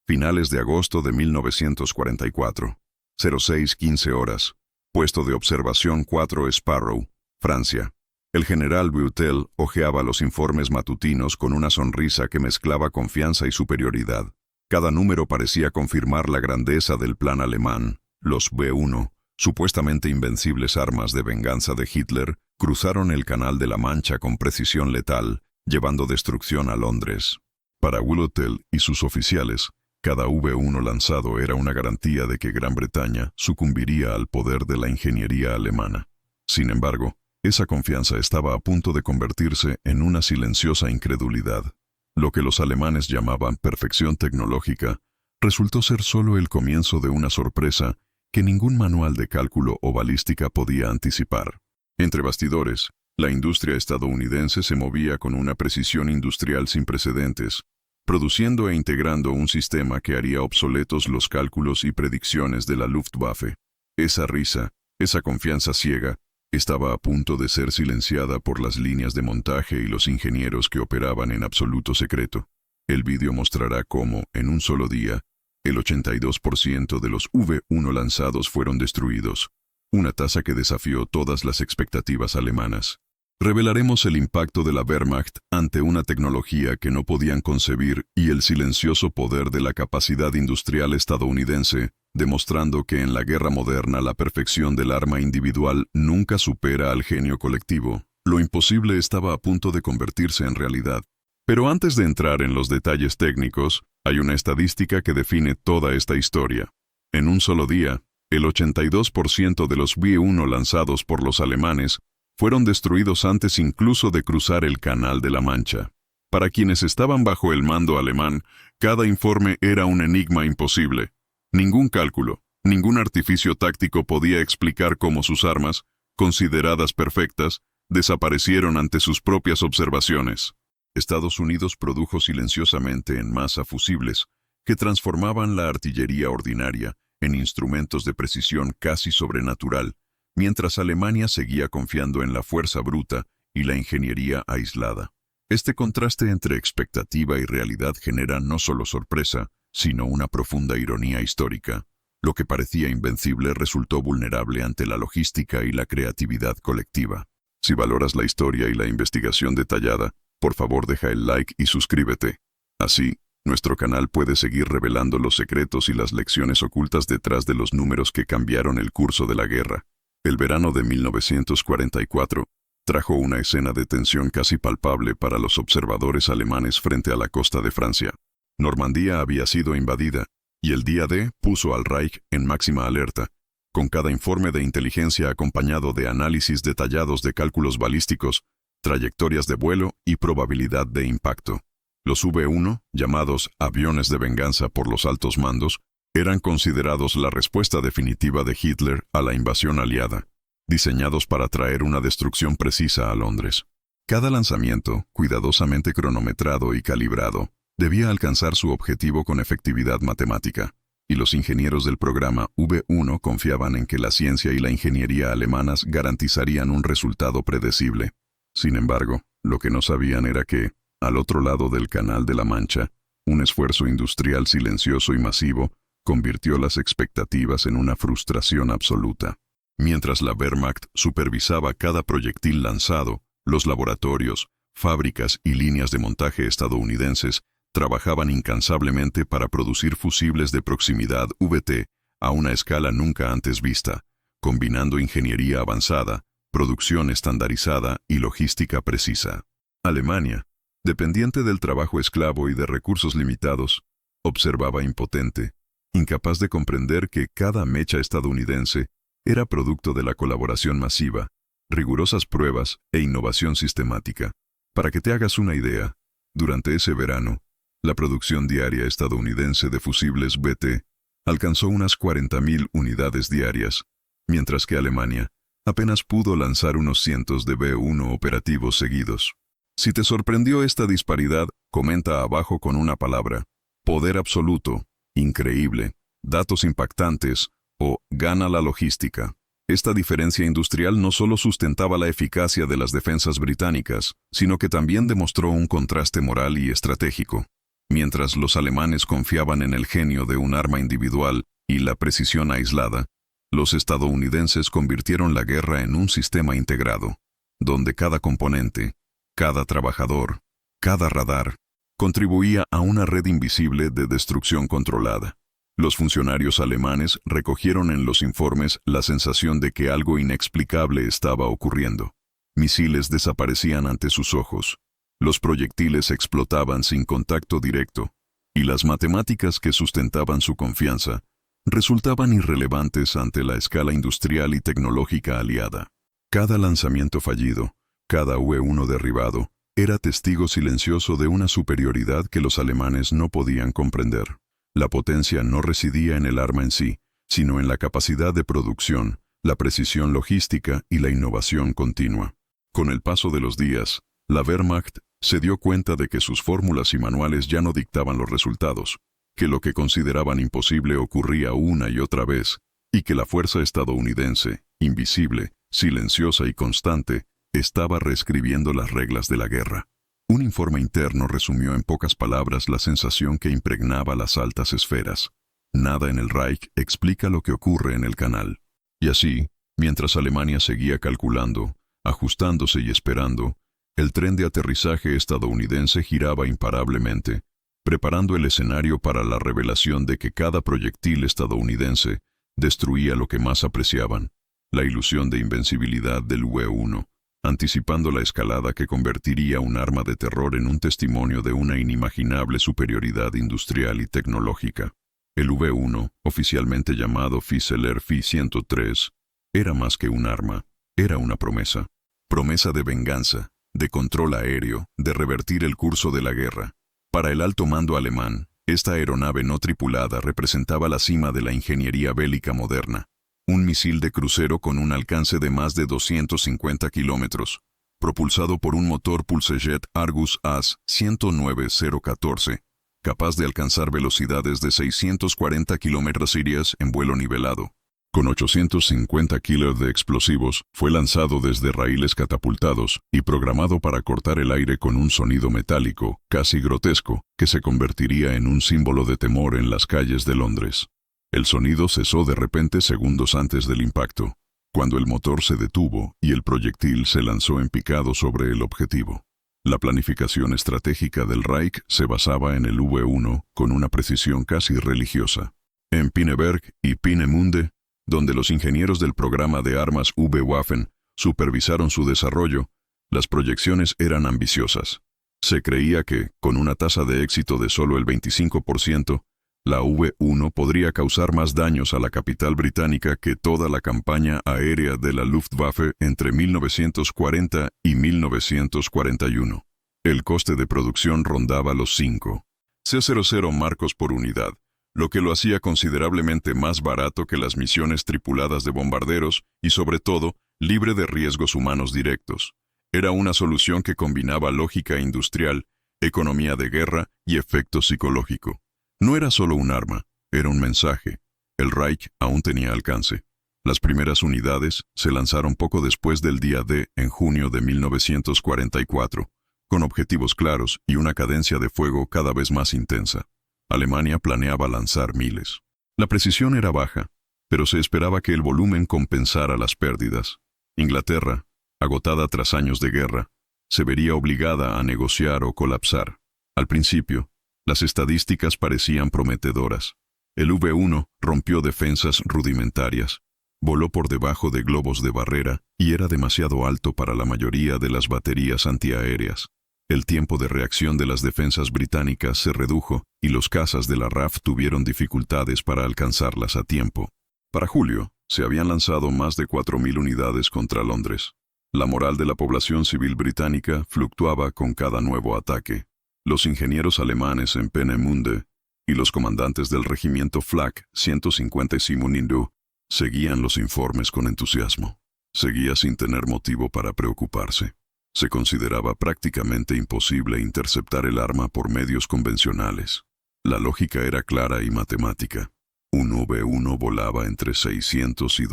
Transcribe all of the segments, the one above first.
Finales de agosto de 1944. 06:15 horas. Puesto de observación 4 Sparrow, Francia. El general Beutel hojeaba los informes matutinos con una sonrisa que mezclaba confianza y superioridad. Cada número parecía confirmar la grandeza del plan alemán. Los B-1, supuestamente invencibles armas de venganza de Hitler, cruzaron el Canal de la Mancha con precisión letal, llevando destrucción a Londres. Para Beutel y sus oficiales, cada V-1 lanzado era una garantía de que Gran Bretaña sucumbiría al poder de la ingeniería alemana. Sin embargo, esa confianza estaba a punto de convertirse en una silenciosa incredulidad. Lo que los alemanes llamaban perfección tecnológica resultó ser solo el comienzo de una sorpresa que ningún manual de cálculo o balística podía anticipar. Entre bastidores, la industria estadounidense se movía con una precisión industrial sin precedentes, produciendo e integrando un sistema que haría obsoletos los cálculos y predicciones de la Luftwaffe. Esa risa, esa confianza ciega, estaba a punto de ser silenciada por las líneas de montaje y los ingenieros que operaban en absoluto secreto. El vídeo mostrará cómo, en un solo día, el 82% de los V-1 lanzados fueron destruidos, una tasa que desafió todas las expectativas alemanas. Revelaremos el impacto de la Wehrmacht ante una tecnología que no podían concebir y el silencioso poder de la capacidad industrial estadounidense, demostrando que en la guerra moderna la perfección del arma individual nunca supera al genio colectivo. Lo imposible estaba a punto de convertirse en realidad. Pero antes de entrar en los detalles técnicos, hay una estadística que define toda esta historia. En un solo día, el 82% de los V-1 lanzados por los alemanes fueron destruidos antes incluso de cruzar el Canal de la Mancha. Para quienes estaban bajo el mando alemán, cada informe era un enigma imposible. Ningún cálculo, ningún artificio táctico podía explicar cómo sus armas, consideradas perfectas, desaparecieron ante sus propias observaciones. Estados Unidos produjo silenciosamente en masa fusibles que transformaban la artillería ordinaria en instrumentos de precisión casi sobrenatural, mientras Alemania seguía confiando en la fuerza bruta y la ingeniería aislada. Este contraste entre expectativa y realidad genera no solo sorpresa, sino una profunda ironía histórica. Lo que parecía invencible resultó vulnerable ante la logística y la creatividad colectiva. Si valoras la historia y la investigación detallada, por favor deja el like y suscríbete. Así, nuestro canal puede seguir revelando los secretos y las lecciones ocultas detrás de los números que cambiaron el curso de la guerra. El verano de 1944 trajo una escena de tensión casi palpable para los observadores alemanes frente a la costa de Francia. Normandía había sido invadida, y el día D puso al Reich en máxima alerta, con cada informe de inteligencia acompañado de análisis detallados de cálculos balísticos, trayectorias de vuelo y probabilidad de impacto. Los V-1, llamados aviones de venganza por los altos mandos, eran considerados la respuesta definitiva de Hitler a la invasión aliada, diseñados para traer una destrucción precisa a Londres. Cada lanzamiento, cuidadosamente cronometrado y calibrado, debía alcanzar su objetivo con efectividad matemática, y los ingenieros del programa V-1 confiaban en que la ciencia y la ingeniería alemanas garantizarían un resultado predecible. Sin embargo, lo que no sabían era que, al otro lado del Canal de la Mancha, un esfuerzo industrial silencioso y masivo convirtió las expectativas en una frustración absoluta. Mientras la Wehrmacht supervisaba cada proyectil lanzado, los laboratorios, fábricas y líneas de montaje estadounidenses trabajaban incansablemente para producir fusibles de proximidad VT a una escala nunca antes vista, combinando ingeniería avanzada, producción estandarizada y logística precisa. Alemania, dependiente del trabajo esclavo y de recursos limitados, observaba impotente, incapaz de comprender que cada mecha estadounidense era producto de la colaboración masiva, rigurosas pruebas e innovación sistemática. Para que te hagas una idea, durante ese verano, la producción diaria estadounidense de fusibles VT alcanzó unas 40.000 unidades diarias, mientras que Alemania apenas pudo lanzar unos cientos de V-1 operativos seguidos. Si te sorprendió esta disparidad, comenta abajo con una palabra: poder absoluto, increíble, datos impactantes o gana la logística. Esta diferencia industrial no solo sustentaba la eficacia de las defensas británicas, sino que también demostró un contraste moral y estratégico. Mientras los alemanes confiaban en el genio de un arma individual y la precisión aislada, los estadounidenses convirtieron la guerra en un sistema integrado, donde cada componente, cada trabajador, cada radar, contribuía a una red invisible de destrucción controlada. Los funcionarios alemanes recogieron en los informes la sensación de que algo inexplicable estaba ocurriendo. Misiles desaparecían ante sus ojos, los proyectiles explotaban sin contacto directo, y las matemáticas que sustentaban su confianza resultaban irrelevantes ante la escala industrial y tecnológica aliada. Cada lanzamiento fallido, cada V-1 derribado, era testigo silencioso de una superioridad que los alemanes no podían comprender. La potencia no residía en el arma en sí, sino en la capacidad de producción, la precisión logística y la innovación continua. Con el paso de los días, la Wehrmacht se dio cuenta de que sus fórmulas y manuales ya no dictaban los resultados, que lo que consideraban imposible ocurría una y otra vez, y que la fuerza estadounidense, invisible, silenciosa y constante, estaba reescribiendo las reglas de la guerra. Un informe interno resumió en pocas palabras la sensación que impregnaba las altas esferas. Nada en el Reich explica lo que ocurre en el canal. Y así, mientras Alemania seguía calculando, ajustándose y esperando, el tren de aterrizaje estadounidense giraba imparablemente, preparando el escenario para la revelación de que cada proyectil estadounidense destruía lo que más apreciaban, la ilusión de invencibilidad del V-1, anticipando la escalada que convertiría un arma de terror en un testimonio de una inimaginable superioridad industrial y tecnológica. El V-1, oficialmente llamado Fieseler Fi-103, era más que un arma, era una promesa. Promesa de venganza, de control aéreo, de revertir el curso de la guerra. Para el alto mando alemán, esta aeronave no tripulada representaba la cima de la ingeniería bélica moderna. Un misil de crucero con un alcance de más de 250 kilómetros, propulsado por un motor Pulsejet Argus AS 109014, capaz de alcanzar velocidades de 640 km/h en vuelo nivelado. Con 850 kilos de explosivos, fue lanzado desde raíles catapultados y programado para cortar el aire con un sonido metálico, casi grotesco, que se convertiría en un símbolo de temor en las calles de Londres. El sonido cesó de repente segundos antes del impacto, cuando el motor se detuvo y el proyectil se lanzó en picado sobre el objetivo. La planificación estratégica del Reich se basaba en el V-1 con una precisión casi religiosa. En Pinneberg y Peenemünde, donde los ingenieros del programa de armas V-Waffen supervisaron su desarrollo, las proyecciones eran ambiciosas. Se creía que, con una tasa de éxito de solo el 25%, la V-1 podría causar más daños a la capital británica que toda la campaña aérea de la Luftwaffe entre 1940 y 1941. El coste de producción rondaba los 5,00 marcos por unidad, lo que lo hacía considerablemente más barato que las misiones tripuladas de bombarderos y, sobre todo, libre de riesgos humanos directos. Era una solución que combinaba lógica industrial, economía de guerra y efecto psicológico. No era solo un arma, era un mensaje. El Reich aún tenía alcance. Las primeras unidades se lanzaron poco después del día D en junio de 1944, con objetivos claros y una cadencia de fuego cada vez más intensa. Alemania planeaba lanzar miles. La precisión era baja, pero se esperaba que el volumen compensara las pérdidas. Inglaterra, agotada tras años de guerra, se vería obligada a negociar o colapsar. Al principio, las estadísticas parecían prometedoras. El V-1 rompió defensas rudimentarias, voló por debajo de globos de barrera y era demasiado alto para la mayoría de las baterías antiaéreas. El tiempo de reacción de las defensas británicas se redujo y los cazas de la RAF tuvieron dificultades para alcanzarlas a tiempo. Para julio, se habían lanzado más de 4.000 unidades contra Londres. La moral de la población civil británica fluctuaba con cada nuevo ataque. Los ingenieros alemanes en Peenemünde y los comandantes del regimiento Flak 157 seguían los informes con entusiasmo. Seguía sin tener motivo para preocuparse. Se consideraba prácticamente imposible interceptar el arma por medios convencionales. La lógica era clara y matemática. Un V-1 volaba entre 600 y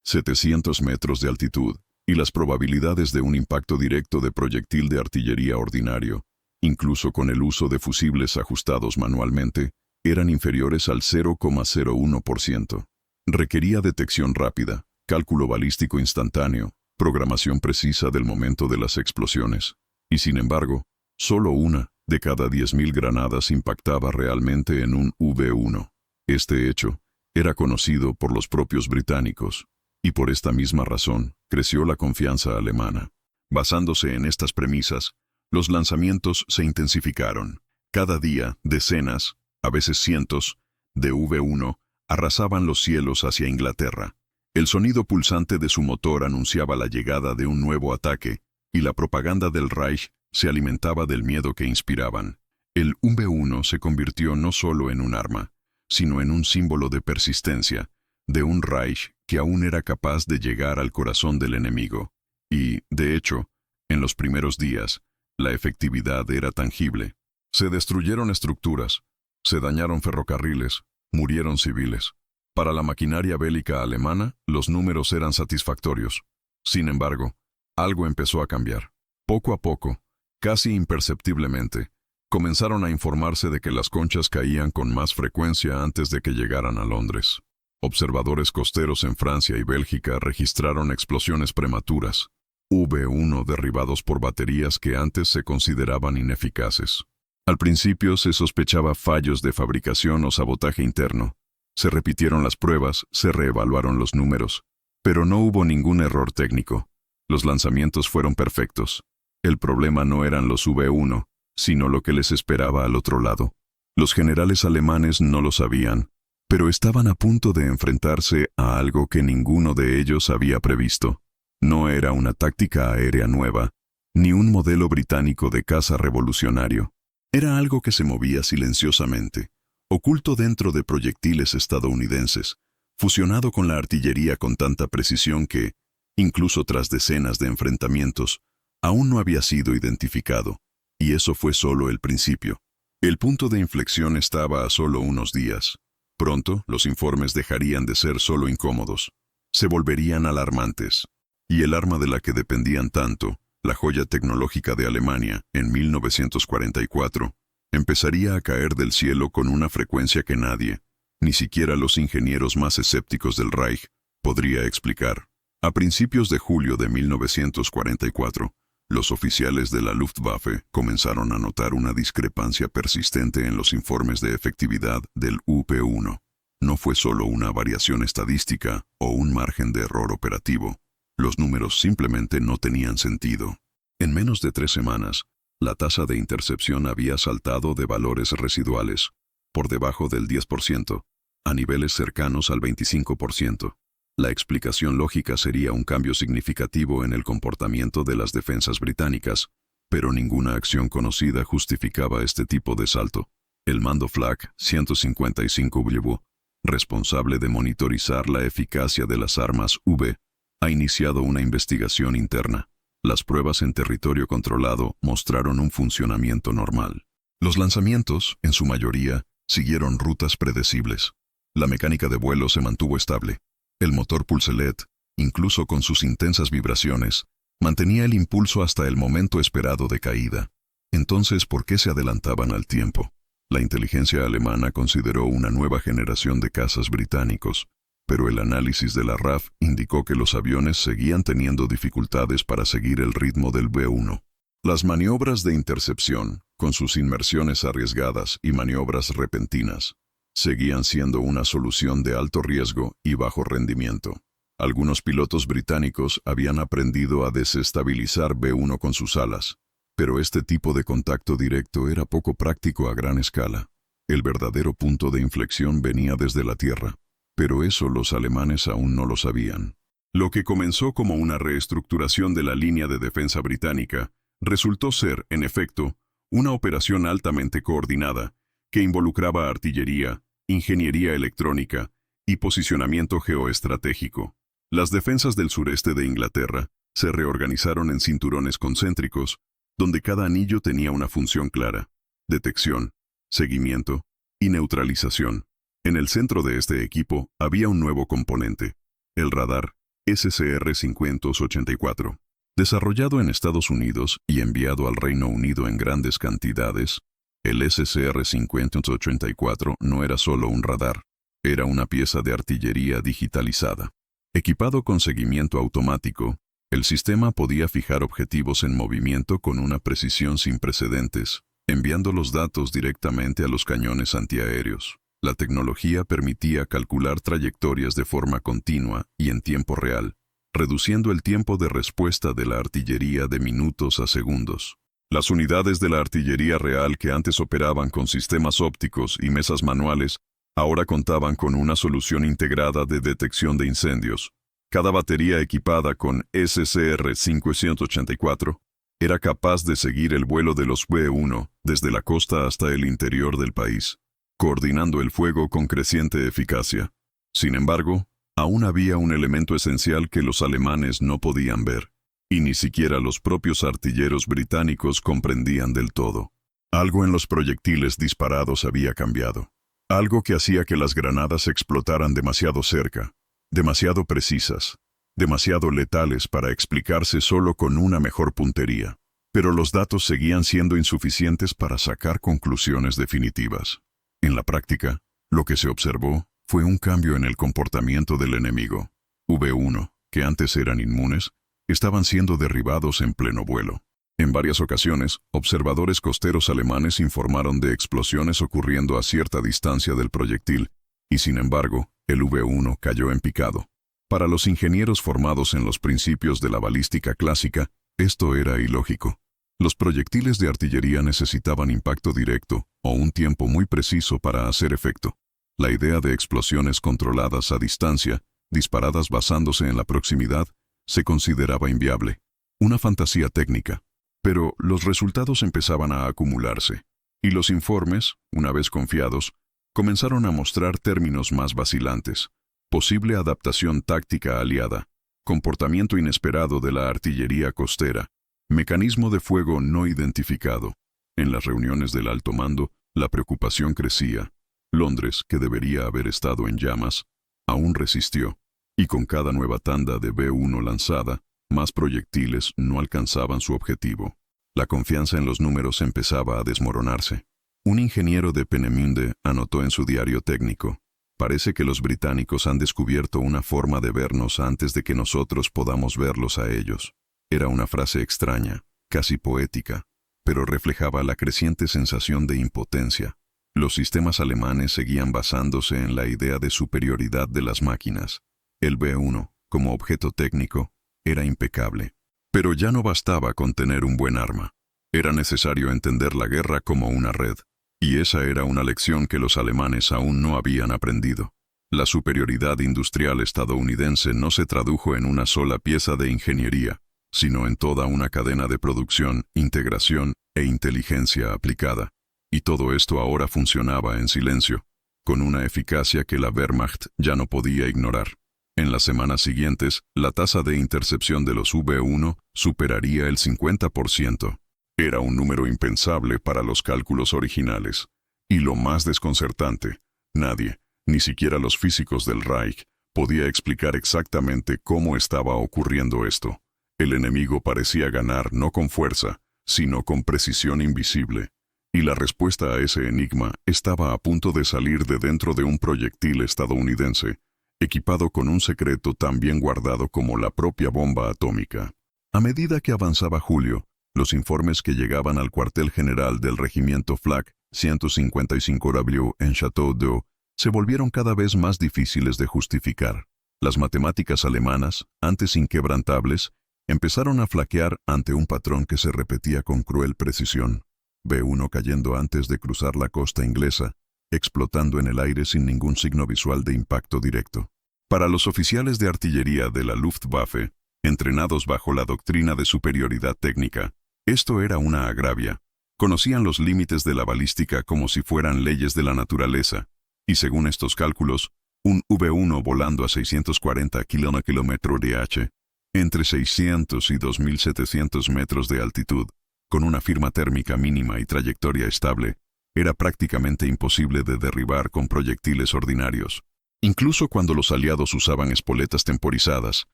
700 metros de altitud, y las probabilidades de un impacto directo de proyectil de artillería ordinario incluso con el uso de fusibles ajustados manualmente, eran inferiores al 0,01%. Requería detección rápida, cálculo balístico instantáneo, programación precisa del momento de las explosiones. Y sin embargo, solo una de cada 10.000 granadas impactaba realmente en un V1. Este hecho era conocido por los propios británicos, y por esta misma razón creció la confianza alemana. Basándose en estas premisas, los lanzamientos se intensificaron. Cada día, decenas, a veces cientos, de V1 arrasaban los cielos hacia Inglaterra. El sonido pulsante de su motor anunciaba la llegada de un nuevo ataque, y la propaganda del Reich se alimentaba del miedo que inspiraban. El V1 se convirtió no solo en un arma, sino en un símbolo de persistencia, de un Reich que aún era capaz de llegar al corazón del enemigo. Y, de hecho, en los primeros días, la efectividad era tangible. Se destruyeron estructuras, se dañaron ferrocarriles, murieron civiles. Para la maquinaria bélica alemana, los números eran satisfactorios. Sin embargo, algo empezó a cambiar. Poco a poco, casi imperceptiblemente, comenzaron a informarse de que las conchas caían con más frecuencia antes de que llegaran a Londres. Observadores costeros en Francia y Bélgica registraron explosiones prematuras, V1 derribados por baterías que antes se consideraban ineficaces. Al principio se sospechaba fallos de fabricación o sabotaje interno. Se repitieron las pruebas, se reevaluaron los números, pero no hubo ningún error técnico. Los lanzamientos fueron perfectos. El problema no eran los V1, sino lo que les esperaba al otro lado. Los generales alemanes no lo sabían, pero estaban a punto de enfrentarse a algo que ninguno de ellos había previsto. No era una táctica aérea nueva, ni un modelo británico de caza revolucionario. Era algo que se movía silenciosamente, oculto dentro de proyectiles estadounidenses, fusionado con la artillería con tanta precisión que, incluso tras decenas de enfrentamientos, aún no había sido identificado, y eso fue solo el principio. El punto de inflexión estaba a solo unos días. Pronto, los informes dejarían de ser solo incómodos, se volverían alarmantes, y el arma de la que dependían tanto, la joya tecnológica de Alemania, en 1944, empezaría a caer del cielo con una frecuencia que nadie, ni siquiera los ingenieros más escépticos del Reich, podría explicar. A principios de julio de 1944, los oficiales de la Luftwaffe comenzaron a notar una discrepancia persistente en los informes de efectividad del UP-1. No fue solo una variación estadística o un margen de error operativo. Los números simplemente no tenían sentido. En menos de 3 semanas, la tasa de intercepción había saltado de valores residuales, por debajo del 10%, a niveles cercanos al 25%. La explicación lógica sería un cambio significativo en el comportamiento de las defensas británicas, pero ninguna acción conocida justificaba este tipo de salto. El mando Flak 155 W, responsable de monitorizar la eficacia de las armas V, ha iniciado una investigación interna. Las pruebas en territorio controlado mostraron un funcionamiento normal. Los lanzamientos, en su mayoría, siguieron rutas predecibles. La mecánica de vuelo se mantuvo estable. El motor Pulselet, incluso con sus intensas vibraciones, mantenía el impulso hasta el momento esperado de caída. Entonces, ¿por qué se adelantaban al tiempo? La inteligencia alemana consideró una nueva generación de cazas británicos, pero el análisis de la RAF indicó que los aviones seguían teniendo dificultades para seguir el ritmo del V1. Las maniobras de intercepción, con sus inmersiones arriesgadas y maniobras repentinas, seguían siendo una solución de alto riesgo y bajo rendimiento. Algunos pilotos británicos habían aprendido a desestabilizar V1 con sus alas, pero este tipo de contacto directo era poco práctico a gran escala. El verdadero punto de inflexión venía desde la tierra, pero eso los alemanes aún no lo sabían. Lo que comenzó como una reestructuración de la línea de defensa británica resultó ser, en efecto, una operación altamente coordinada que involucraba artillería, ingeniería electrónica y posicionamiento geoestratégico. Las defensas del sureste de Inglaterra se reorganizaron en cinturones concéntricos, donde cada anillo tenía una función clara: detección, seguimiento y neutralización. En el centro de este equipo había un nuevo componente, el radar SCR-584. Desarrollado en Estados Unidos y enviado al Reino Unido en grandes cantidades, el SCR-584 no era solo un radar, era una pieza de artillería digitalizada. Equipado con seguimiento automático, el sistema podía fijar objetivos en movimiento con una precisión sin precedentes, enviando los datos directamente a los cañones antiaéreos. La tecnología permitía calcular trayectorias de forma continua y en tiempo real, reduciendo el tiempo de respuesta de la artillería de minutos a segundos. Las unidades de la artillería real que antes operaban con sistemas ópticos y mesas manuales, ahora contaban con una solución integrada de detección de incendios. Cada batería equipada con SCR-584 era capaz de seguir el vuelo de los V-1 desde la costa hasta el interior del país, coordinando el fuego con creciente eficacia. Sin embargo, aún había un elemento esencial que los alemanes no podían ver, y ni siquiera los propios artilleros británicos comprendían del todo. Algo en los proyectiles disparados había cambiado. Algo que hacía que las granadas explotaran demasiado cerca, demasiado precisas, demasiado letales para explicarse solo con una mejor puntería. Pero los datos seguían siendo insuficientes para sacar conclusiones definitivas. En la práctica, lo que se observó fue un cambio en el comportamiento del enemigo. V-1, que antes eran inmunes, estaban siendo derribados en pleno vuelo. En varias ocasiones, observadores costeros alemanes informaron de explosiones ocurriendo a cierta distancia del proyectil, y sin embargo, el V-1 cayó en picado. Para los ingenieros formados en los principios de la balística clásica, esto era ilógico. Los proyectiles de artillería necesitaban impacto directo o un tiempo muy preciso para hacer efecto. La idea de explosiones controladas a distancia, disparadas basándose en la proximidad, se consideraba inviable. Una fantasía técnica. Pero los resultados empezaban a acumularse, y los informes, una vez confiados, comenzaron a mostrar términos más vacilantes. Posible adaptación táctica aliada, comportamiento inesperado de la artillería costera, mecanismo de fuego no identificado. En las reuniones del alto mando, la preocupación crecía. Londres, que debería haber estado en llamas, aún resistió, y con cada nueva tanda de V-1 lanzada, más proyectiles no alcanzaban su objetivo. La confianza en los números empezaba a desmoronarse. Un ingeniero de Peenemünde anotó en su diario técnico: «Parece que los británicos han descubierto una forma de vernos antes de que nosotros podamos verlos a ellos». Era una frase extraña, casi poética, pero reflejaba la creciente sensación de impotencia. Los sistemas alemanes seguían basándose en la idea de superioridad de las máquinas. El V-1, como objeto técnico, era impecable. Pero ya no bastaba con tener un buen arma. Era necesario entender la guerra como una red. Y esa era una lección que los alemanes aún no habían aprendido. La superioridad industrial estadounidense no se tradujo en una sola pieza de ingeniería, sino en toda una cadena de producción, integración e inteligencia aplicada. Y todo esto ahora funcionaba en silencio, con una eficacia que la Wehrmacht ya no podía ignorar. En las semanas siguientes, la tasa de intercepción de los V-1 superaría el 50%. Era un número impensable para los cálculos originales. Y lo más desconcertante, nadie, ni siquiera los físicos del Reich, podía explicar exactamente cómo estaba ocurriendo esto. El enemigo parecía ganar no con fuerza, sino con precisión invisible. Y la respuesta a ese enigma estaba a punto de salir de dentro de un proyectil estadounidense, equipado con un secreto tan bien guardado como la propia bomba atómica. A medida que avanzaba julio, los informes que llegaban al cuartel general del regimiento Flak 155W en Château d'Eau se volvieron cada vez más difíciles de justificar. Las matemáticas alemanas, antes inquebrantables, empezaron a flaquear ante un patrón que se repetía con cruel precisión. V-1 cayendo antes de cruzar la costa inglesa, explotando en el aire sin ningún signo visual de impacto directo. Para los oficiales de artillería de la Luftwaffe, entrenados bajo la doctrina de superioridad técnica, esto era una agravia. Conocían los límites de la balística como si fueran leyes de la naturaleza, y según estos cálculos, un V-1 volando a 640 km/h, entre 600 y 2.700 metros de altitud, con una firma térmica mínima y trayectoria estable, era prácticamente imposible de derribar con proyectiles ordinarios. Incluso cuando los aliados usaban espoletas temporizadas,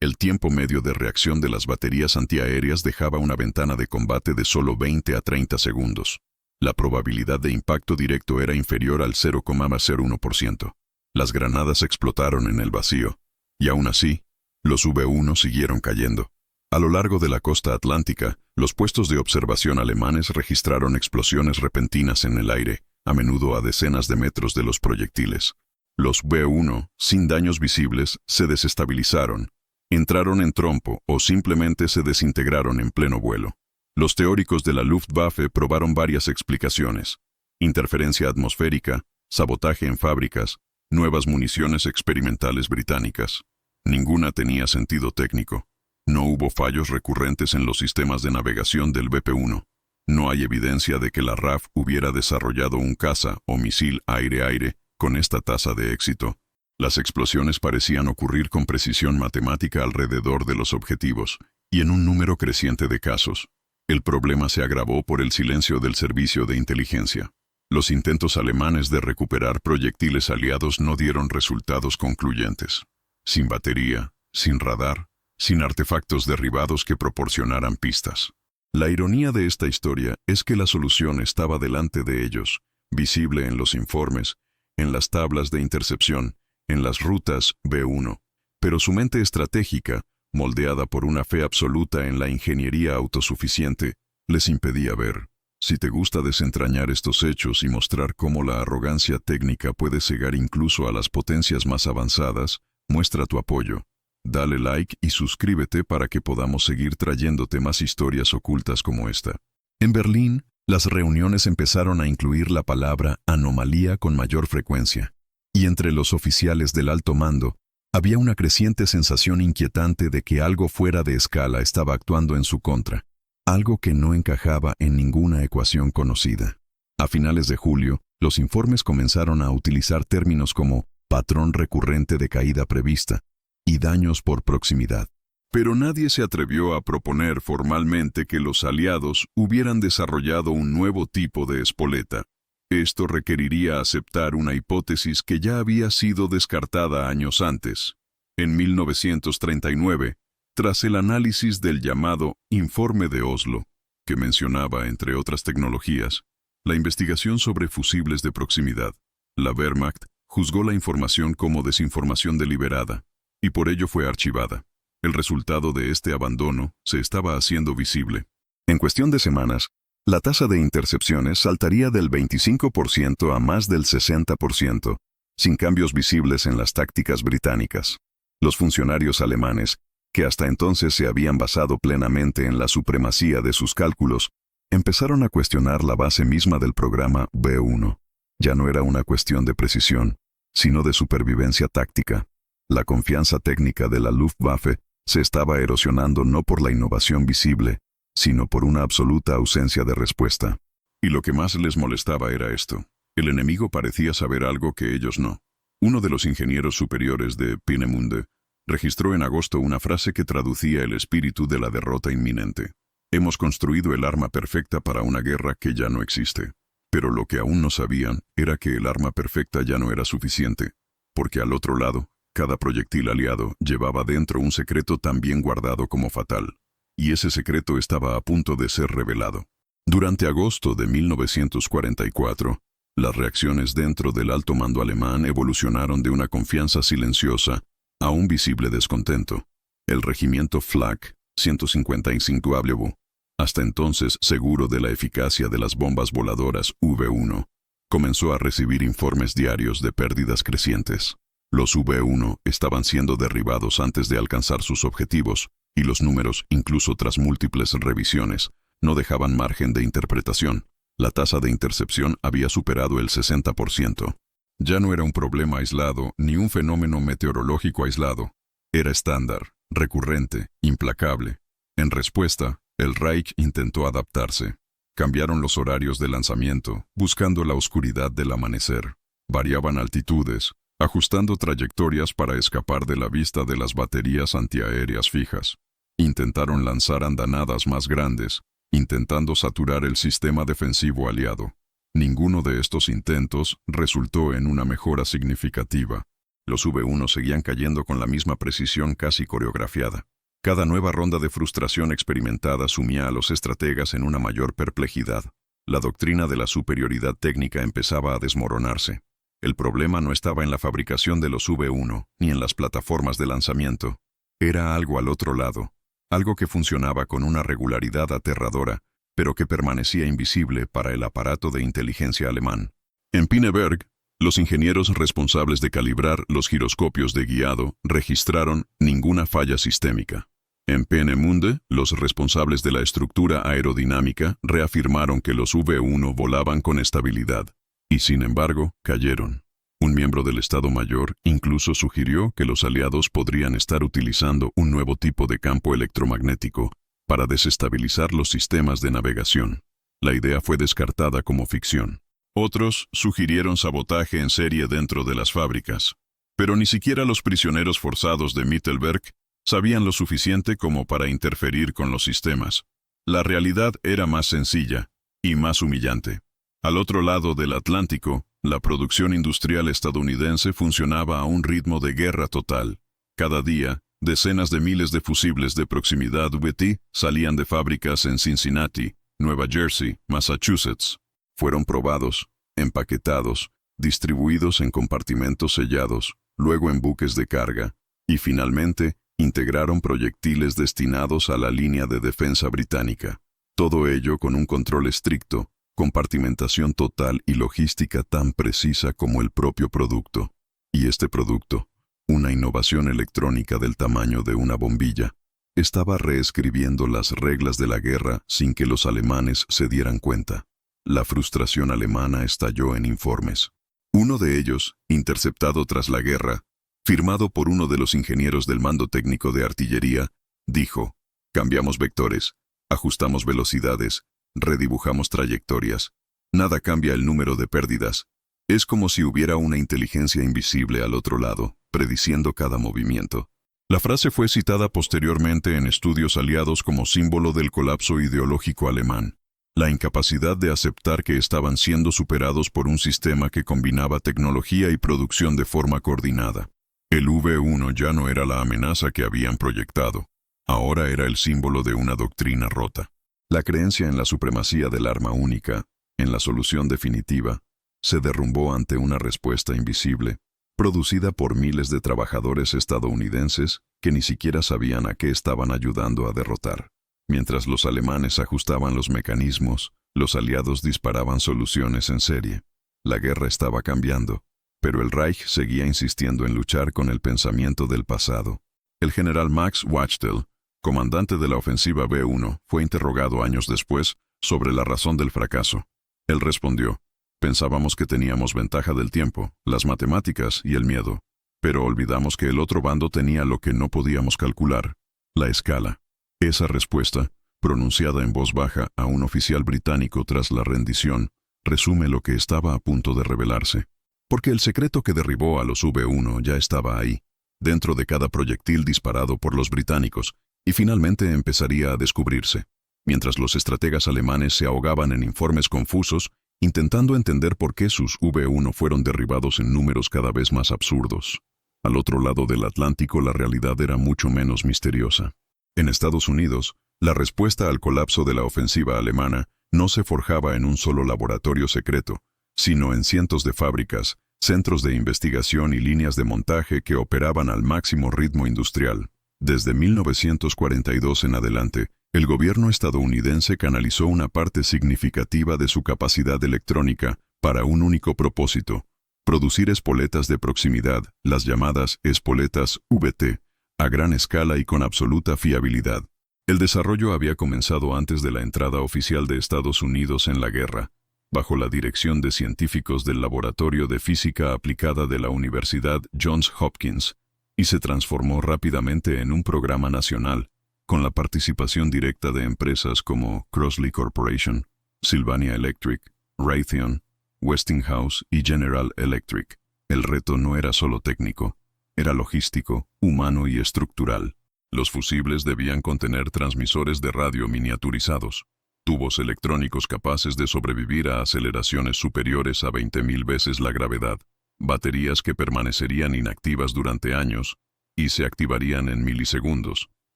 el tiempo medio de reacción de las baterías antiaéreas dejaba una ventana de combate de solo 20 a 30 segundos. La probabilidad de impacto directo era inferior al 0,01%. Las granadas explotaron en el vacío, y aún así, los V-1 siguieron cayendo. A lo largo de la costa atlántica, los puestos de observación alemanes registraron explosiones repentinas en el aire, a menudo a decenas de metros de los proyectiles. Los V-1, sin daños visibles, se desestabilizaron, entraron en trompo o simplemente se desintegraron en pleno vuelo. Los teóricos de la Luftwaffe probaron varias explicaciones: interferencia atmosférica, sabotaje en fábricas, nuevas municiones experimentales británicas. Ninguna tenía sentido técnico. No hubo fallos recurrentes en los sistemas de navegación del BP-1. No hay evidencia de que la RAF hubiera desarrollado un caza o misil aire-aire con esta tasa de éxito. Las explosiones parecían ocurrir con precisión matemática alrededor de los objetivos, y en un número creciente de casos. El problema se agravó por el silencio del servicio de inteligencia. Los intentos alemanes de recuperar proyectiles aliados no dieron resultados concluyentes. Sin batería, sin radar, sin artefactos derribados que proporcionaran pistas. La ironía de esta historia es que la solución estaba delante de ellos, visible en los informes, en las tablas de intercepción, en las rutas B1, pero su mente estratégica, moldeada por una fe absoluta en la ingeniería autosuficiente, les impedía ver. Si te gusta desentrañar estos hechos y mostrar cómo la arrogancia técnica puede cegar incluso a las potencias más avanzadas, muestra tu apoyo. Dale like y suscríbete para que podamos seguir trayéndote más historias ocultas como esta. En Berlín, las reuniones empezaron a incluir la palabra anomalía con mayor frecuencia, y entre los oficiales del alto mando, había una creciente sensación inquietante de que algo fuera de escala estaba actuando en su contra, algo que no encajaba en ninguna ecuación conocida. A finales de julio, los informes comenzaron a utilizar términos como patrón recurrente de caída prevista y daños por proximidad. Pero nadie se atrevió a proponer formalmente que los aliados hubieran desarrollado un nuevo tipo de espoleta. Esto requeriría aceptar una hipótesis que ya había sido descartada años antes. En 1939, tras el análisis del llamado Informe de Oslo, que mencionaba, entre otras tecnologías, la investigación sobre fusibles de proximidad, la Wehrmacht juzgó la información como desinformación deliberada, y por ello fue archivada. El resultado de este abandono se estaba haciendo visible. En cuestión de semanas, la tasa de intercepciones saltaría del 25% a más del 60%, sin cambios visibles en las tácticas británicas. Los funcionarios alemanes, que hasta entonces se habían basado plenamente en la supremacía de sus cálculos, empezaron a cuestionar la base misma del programa B1. Ya no era una cuestión de precisión, sino de supervivencia táctica. La confianza técnica de la Luftwaffe se estaba erosionando no por la innovación visible, sino por una absoluta ausencia de respuesta. Y lo que más les molestaba era esto: el enemigo parecía saber algo que ellos no. Uno de los ingenieros superiores de Peenemünde registró en agosto una frase que traducía el espíritu de la derrota inminente. Hemos construido el arma perfecta para una guerra que ya no existe. Pero lo que aún no sabían era que el arma perfecta ya no era suficiente, porque al otro lado, cada proyectil aliado llevaba dentro un secreto tan bien guardado como fatal, y ese secreto estaba a punto de ser revelado. Durante agosto de 1944, las reacciones dentro del alto mando alemán evolucionaron de una confianza silenciosa a un visible descontento. El regimiento Flak 155 AW, hasta entonces seguro de la eficacia de las bombas voladoras V1, comenzó a recibir informes diarios de pérdidas crecientes. Los V1 estaban siendo derribados antes de alcanzar sus objetivos, y los números, incluso tras múltiples revisiones, no dejaban margen de interpretación. La tasa de intercepción había superado el 60%. Ya no era un problema aislado ni un fenómeno meteorológico aislado. Era estándar, recurrente, implacable. En respuesta, el Reich intentó adaptarse. Cambiaron los horarios de lanzamiento, buscando la oscuridad del amanecer. Variaban altitudes, ajustando trayectorias para escapar de la vista de las baterías antiaéreas fijas. Intentaron lanzar andanadas más grandes, intentando saturar el sistema defensivo aliado. Ninguno de estos intentos resultó en una mejora significativa. Los V1 seguían cayendo con la misma precisión casi coreografiada. Cada nueva ronda de frustración experimentada sumía a los estrategas en una mayor perplejidad. La doctrina de la superioridad técnica empezaba a desmoronarse. El problema no estaba en la fabricación de los V1, ni en las plataformas de lanzamiento. Era algo al otro lado, algo que funcionaba con una regularidad aterradora, pero que permanecía invisible para el aparato de inteligencia alemán. En Pinneberg, los ingenieros responsables de calibrar los giroscopios de guiado registraron ninguna falla sistémica. En Peenemünde, los responsables de la estructura aerodinámica reafirmaron que los V1 volaban con estabilidad, y sin embargo, cayeron. Un miembro del Estado Mayor incluso sugirió que los aliados podrían estar utilizando un nuevo tipo de campo electromagnético para desestabilizar los sistemas de navegación. La idea fue descartada como ficción. Otros sugirieron sabotaje en serie dentro de las fábricas. Pero ni siquiera los prisioneros forzados de Mittelberg sabían lo suficiente como para interferir con los sistemas. La realidad era más sencilla y más humillante. Al otro lado del Atlántico, la producción industrial estadounidense funcionaba a un ritmo de guerra total. Cada día, decenas de miles de fusibles de proximidad VT salían de fábricas en Cincinnati, Nueva Jersey, Massachusetts. Fueron probados, empaquetados, distribuidos en compartimentos sellados, luego en buques de carga, y finalmente integraron proyectiles destinados a la línea de defensa británica. Todo ello con un control estricto, compartimentación total y logística tan precisa como el propio producto. Y este producto, una innovación electrónica del tamaño de una bombilla, estaba reescribiendo las reglas de la guerra sin que los alemanes se dieran cuenta. La frustración alemana estalló en informes. Uno de ellos, interceptado tras la guerra, firmado por uno de los ingenieros del mando técnico de artillería, dijo: cambiamos vectores, ajustamos velocidades, redibujamos trayectorias. Nada cambia el número de pérdidas. Es como si hubiera una inteligencia invisible al otro lado, prediciendo cada movimiento. La frase fue citada posteriormente en estudios aliados como símbolo del colapso ideológico alemán. La incapacidad de aceptar que estaban siendo superados por un sistema que combinaba tecnología y producción de forma coordinada. El V1 ya no era la amenaza que habían proyectado. Ahora era el símbolo de una doctrina rota. La creencia en la supremacía del arma única, en la solución definitiva, se derrumbó ante una respuesta invisible, producida por miles de trabajadores estadounidenses que ni siquiera sabían a qué estaban ayudando a derrotar. Mientras los alemanes ajustaban los mecanismos, los aliados disparaban soluciones en serie. La guerra estaba cambiando, pero el Reich seguía insistiendo en luchar con el pensamiento del pasado. El general Max Wachtel, comandante de la ofensiva B1, fue interrogado años después sobre la razón del fracaso. Él respondió: pensábamos que teníamos ventaja del tiempo, las matemáticas y el miedo, pero olvidamos que el otro bando tenía lo que no podíamos calcular: la escala. Esa respuesta, pronunciada en voz baja a un oficial británico tras la rendición, resume lo que estaba a punto de revelarse. Porque el secreto que derribó a los V1 ya estaba ahí, dentro de cada proyectil disparado por los británicos, y finalmente empezaría a descubrirse, mientras los estrategas alemanes se ahogaban en informes confusos, intentando entender por qué sus V1 fueron derribados en números cada vez más absurdos. Al otro lado del Atlántico la realidad era mucho menos misteriosa. En Estados Unidos, la respuesta al colapso de la ofensiva alemana no se forjaba en un solo laboratorio secreto, sino en cientos de fábricas, centros de investigación y líneas de montaje que operaban al máximo ritmo industrial. Desde 1942 en adelante, el gobierno estadounidense canalizó una parte significativa de su capacidad electrónica para un único propósito: producir espoletas de proximidad, las llamadas espoletas VT, a gran escala y con absoluta fiabilidad. El desarrollo había comenzado antes de la entrada oficial de Estados Unidos en la guerra, bajo la dirección de científicos del Laboratorio de Física Aplicada de la Universidad Johns Hopkins, y se transformó rápidamente en un programa nacional, con la participación directa de empresas como Crossley Corporation, Sylvania Electric, Raytheon, Westinghouse y General Electric. El reto no era solo técnico, era logístico, humano y estructural. Los fusibles debían contener transmisores de radio miniaturizados, tubos electrónicos capaces de sobrevivir a aceleraciones superiores a 20.000 veces la gravedad, baterías que permanecerían inactivas durante años y se activarían en milisegundos,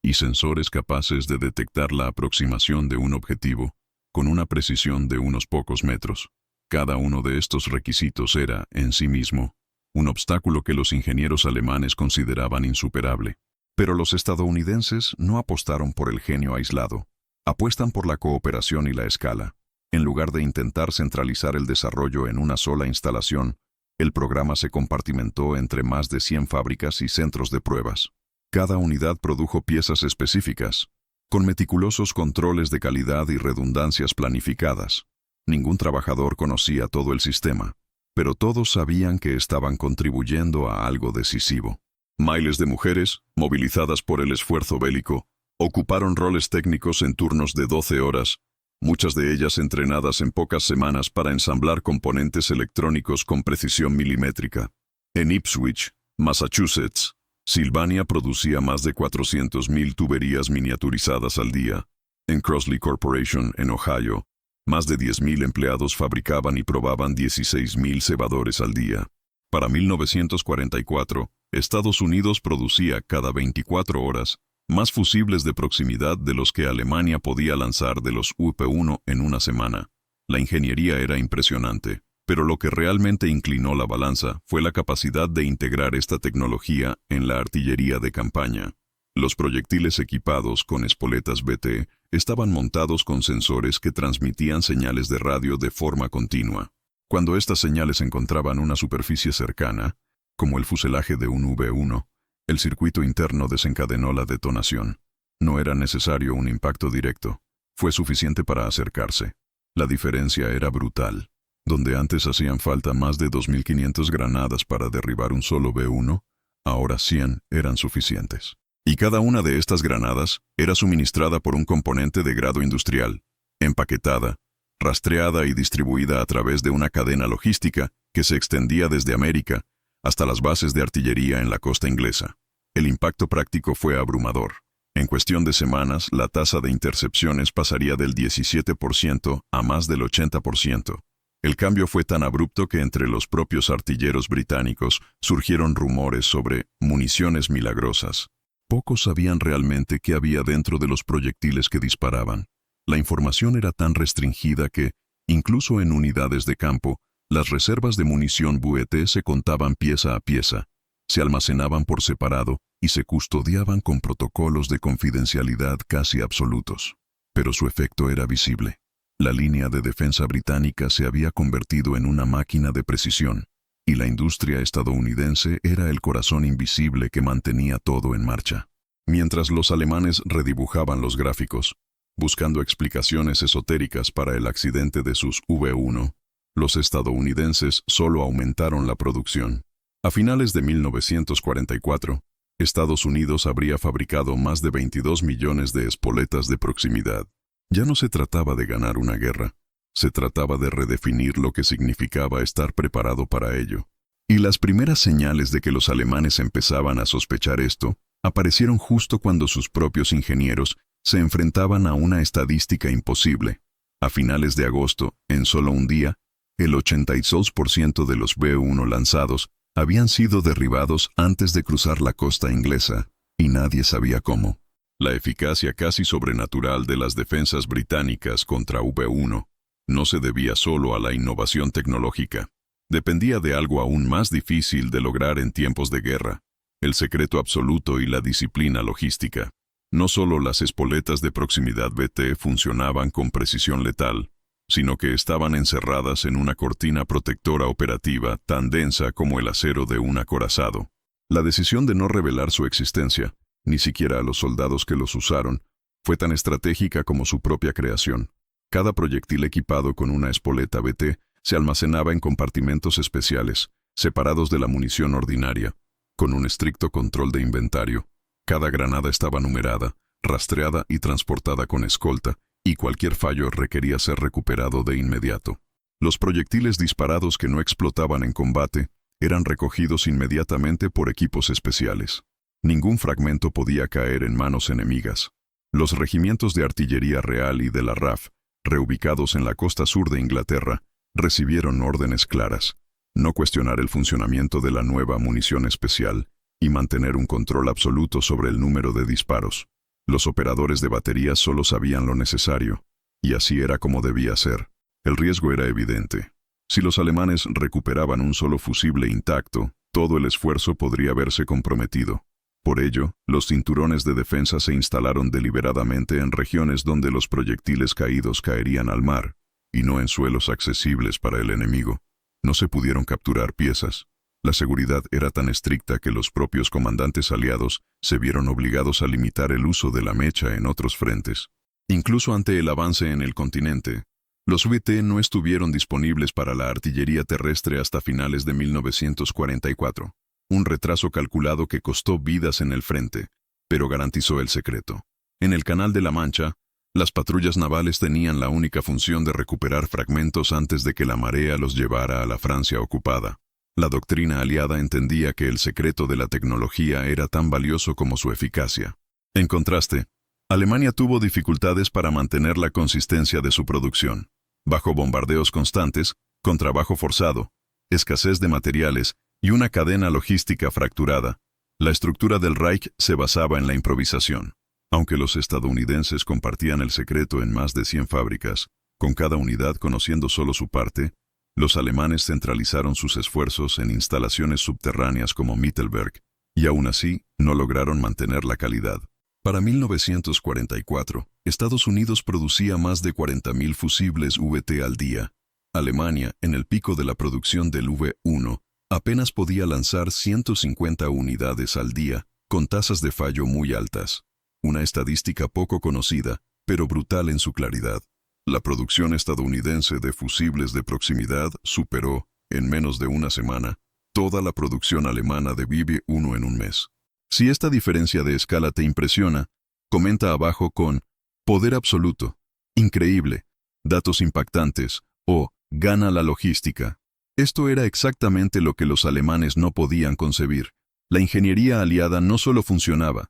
y sensores capaces de detectar la aproximación de un objetivo con una precisión de unos pocos metros. Cada uno de estos requisitos era, en sí mismo, un obstáculo que los ingenieros alemanes consideraban insuperable. Pero los estadounidenses no apostaron por el genio aislado. Apuestan por la cooperación y la escala. En lugar de intentar centralizar el desarrollo en una sola instalación, el programa se compartimentó entre más de 100 fábricas y centros de pruebas. Cada unidad produjo piezas específicas, con meticulosos controles de calidad y redundancias planificadas. Ningún trabajador conocía todo el sistema, pero todos sabían que estaban contribuyendo a algo decisivo. Miles de mujeres, movilizadas por el esfuerzo bélico, ocuparon roles técnicos en turnos de 12 horas, muchas de ellas entrenadas en pocas semanas para ensamblar componentes electrónicos con precisión milimétrica. En Ipswich, Massachusetts, Sylvania producía más de 400,000 tuberías miniaturizadas al día. En Crossley Corporation, en Ohio, más de 10,000 empleados fabricaban y probaban 16,000 cebadores al día. Para 1944, Estados Unidos producía cada 24 horas más fusibles de proximidad de los que Alemania podía lanzar de los UP-1 en una semana. La ingeniería era impresionante, pero lo que realmente inclinó la balanza fue la capacidad de integrar esta tecnología en la artillería de campaña. Los proyectiles equipados con espoletas BT estaban montados con sensores que transmitían señales de radio de forma continua. Cuando estas señales encontraban una superficie cercana, como el fuselaje de un V-1, el circuito interno desencadenó la detonación. No era necesario un impacto directo. Fue suficiente para acercarse. La diferencia era brutal. Donde antes hacían falta más de 2.500 granadas para derribar un solo V-1, ahora 100 eran suficientes. Y cada una de estas granadas era suministrada por un componente de grado industrial, empaquetada, rastreada y distribuida a través de una cadena logística que se extendía desde América hasta las bases de artillería en la costa inglesa. El impacto práctico fue abrumador. En cuestión de semanas, la tasa de intercepciones pasaría del 17% a más del 80%. El cambio fue tan abrupto que entre los propios artilleros británicos surgieron rumores sobre municiones milagrosas. Pocos sabían realmente qué había dentro de los proyectiles que disparaban. La información era tan restringida que, incluso en unidades de campo, las reservas de munición BUET se contaban pieza a pieza, se almacenaban por separado y se custodiaban con protocolos de confidencialidad casi absolutos. Pero su efecto era visible. La línea de defensa británica se había convertido en una máquina de precisión, y la industria estadounidense era el corazón invisible que mantenía todo en marcha. Mientras los alemanes redibujaban los gráficos, buscando explicaciones esotéricas para el accidente de sus V-1, los estadounidenses solo aumentaron la producción. A finales de 1944, Estados Unidos habría fabricado más de 22 millones de espoletas de proximidad. Ya no se trataba de ganar una guerra, se trataba de redefinir lo que significaba estar preparado para ello. Y las primeras señales de que los alemanes empezaban a sospechar esto aparecieron justo cuando sus propios ingenieros se enfrentaban a una estadística imposible. A finales de agosto, en solo un día, el 82% de los B-1 lanzados habían sido derribados antes de cruzar la costa inglesa, y nadie sabía cómo. La eficacia casi sobrenatural de las defensas británicas contra V-1 no se debía solo a la innovación tecnológica. Dependía de algo aún más difícil de lograr en tiempos de guerra: el secreto absoluto y la disciplina logística. No solo las espoletas de proximidad BT funcionaban con precisión letal, sino que estaban encerradas en una cortina protectora operativa tan densa como el acero de un acorazado. La decisión de no revelar su existencia, ni siquiera a los soldados que los usaron, fue tan estratégica como su propia creación. Cada proyectil equipado con una espoleta BT se almacenaba en compartimentos especiales, separados de la munición ordinaria, con un estricto control de inventario. Cada granada estaba numerada, rastreada y transportada con escolta, y cualquier fallo requería ser recuperado de inmediato. Los proyectiles disparados que no explotaban en combate eran recogidos inmediatamente por equipos especiales. Ningún fragmento podía caer en manos enemigas. Los regimientos de artillería real y de la RAF, reubicados en la costa sur de Inglaterra, recibieron órdenes claras: no cuestionar el funcionamiento de la nueva munición especial y mantener un control absoluto sobre el número de disparos. Los operadores de baterías solo sabían lo necesario, y así era como debía ser. El riesgo era evidente. Si los alemanes recuperaban un solo fusible intacto, todo el esfuerzo podría verse comprometido. Por ello, los cinturones de defensa se instalaron deliberadamente en regiones donde los proyectiles caídos caerían al mar, y no en suelos accesibles para el enemigo. No se pudieron capturar piezas. La seguridad era tan estricta que los propios comandantes aliados se vieron obligados a limitar el uso de la mecha en otros frentes. Incluso ante el avance en el continente, los VT no estuvieron disponibles para la artillería terrestre hasta finales de 1944, un retraso calculado que costó vidas en el frente, pero garantizó el secreto. En el Canal de la Mancha, las patrullas navales tenían la única función de recuperar fragmentos antes de que la marea los llevara a la Francia ocupada. La doctrina aliada entendía que el secreto de la tecnología era tan valioso como su eficacia. En contraste, Alemania tuvo dificultades para mantener la consistencia de su producción. Bajo bombardeos constantes, con trabajo forzado, escasez de materiales y una cadena logística fracturada, la estructura del Reich se basaba en la improvisación. Aunque los estadounidenses compartían el secreto en más de 100 fábricas, con cada unidad conociendo solo su parte, los alemanes centralizaron sus esfuerzos en instalaciones subterráneas como Mittelberg, y aún así no lograron mantener la calidad. Para 1944, Estados Unidos producía más de 40.000 fusibles VT al día. Alemania, en el pico de la producción del V1, apenas podía lanzar 150 unidades al día, con tasas de fallo muy altas. Una estadística poco conocida, pero brutal en su claridad. La producción estadounidense de fusibles de proximidad superó, en menos de una semana, toda la producción alemana de V1 en un mes. Si esta diferencia de escala te impresiona, comenta abajo con poder absoluto, increíble, datos impactantes o gana la logística. Esto era exactamente lo que los alemanes no podían concebir. La ingeniería aliada no solo funcionaba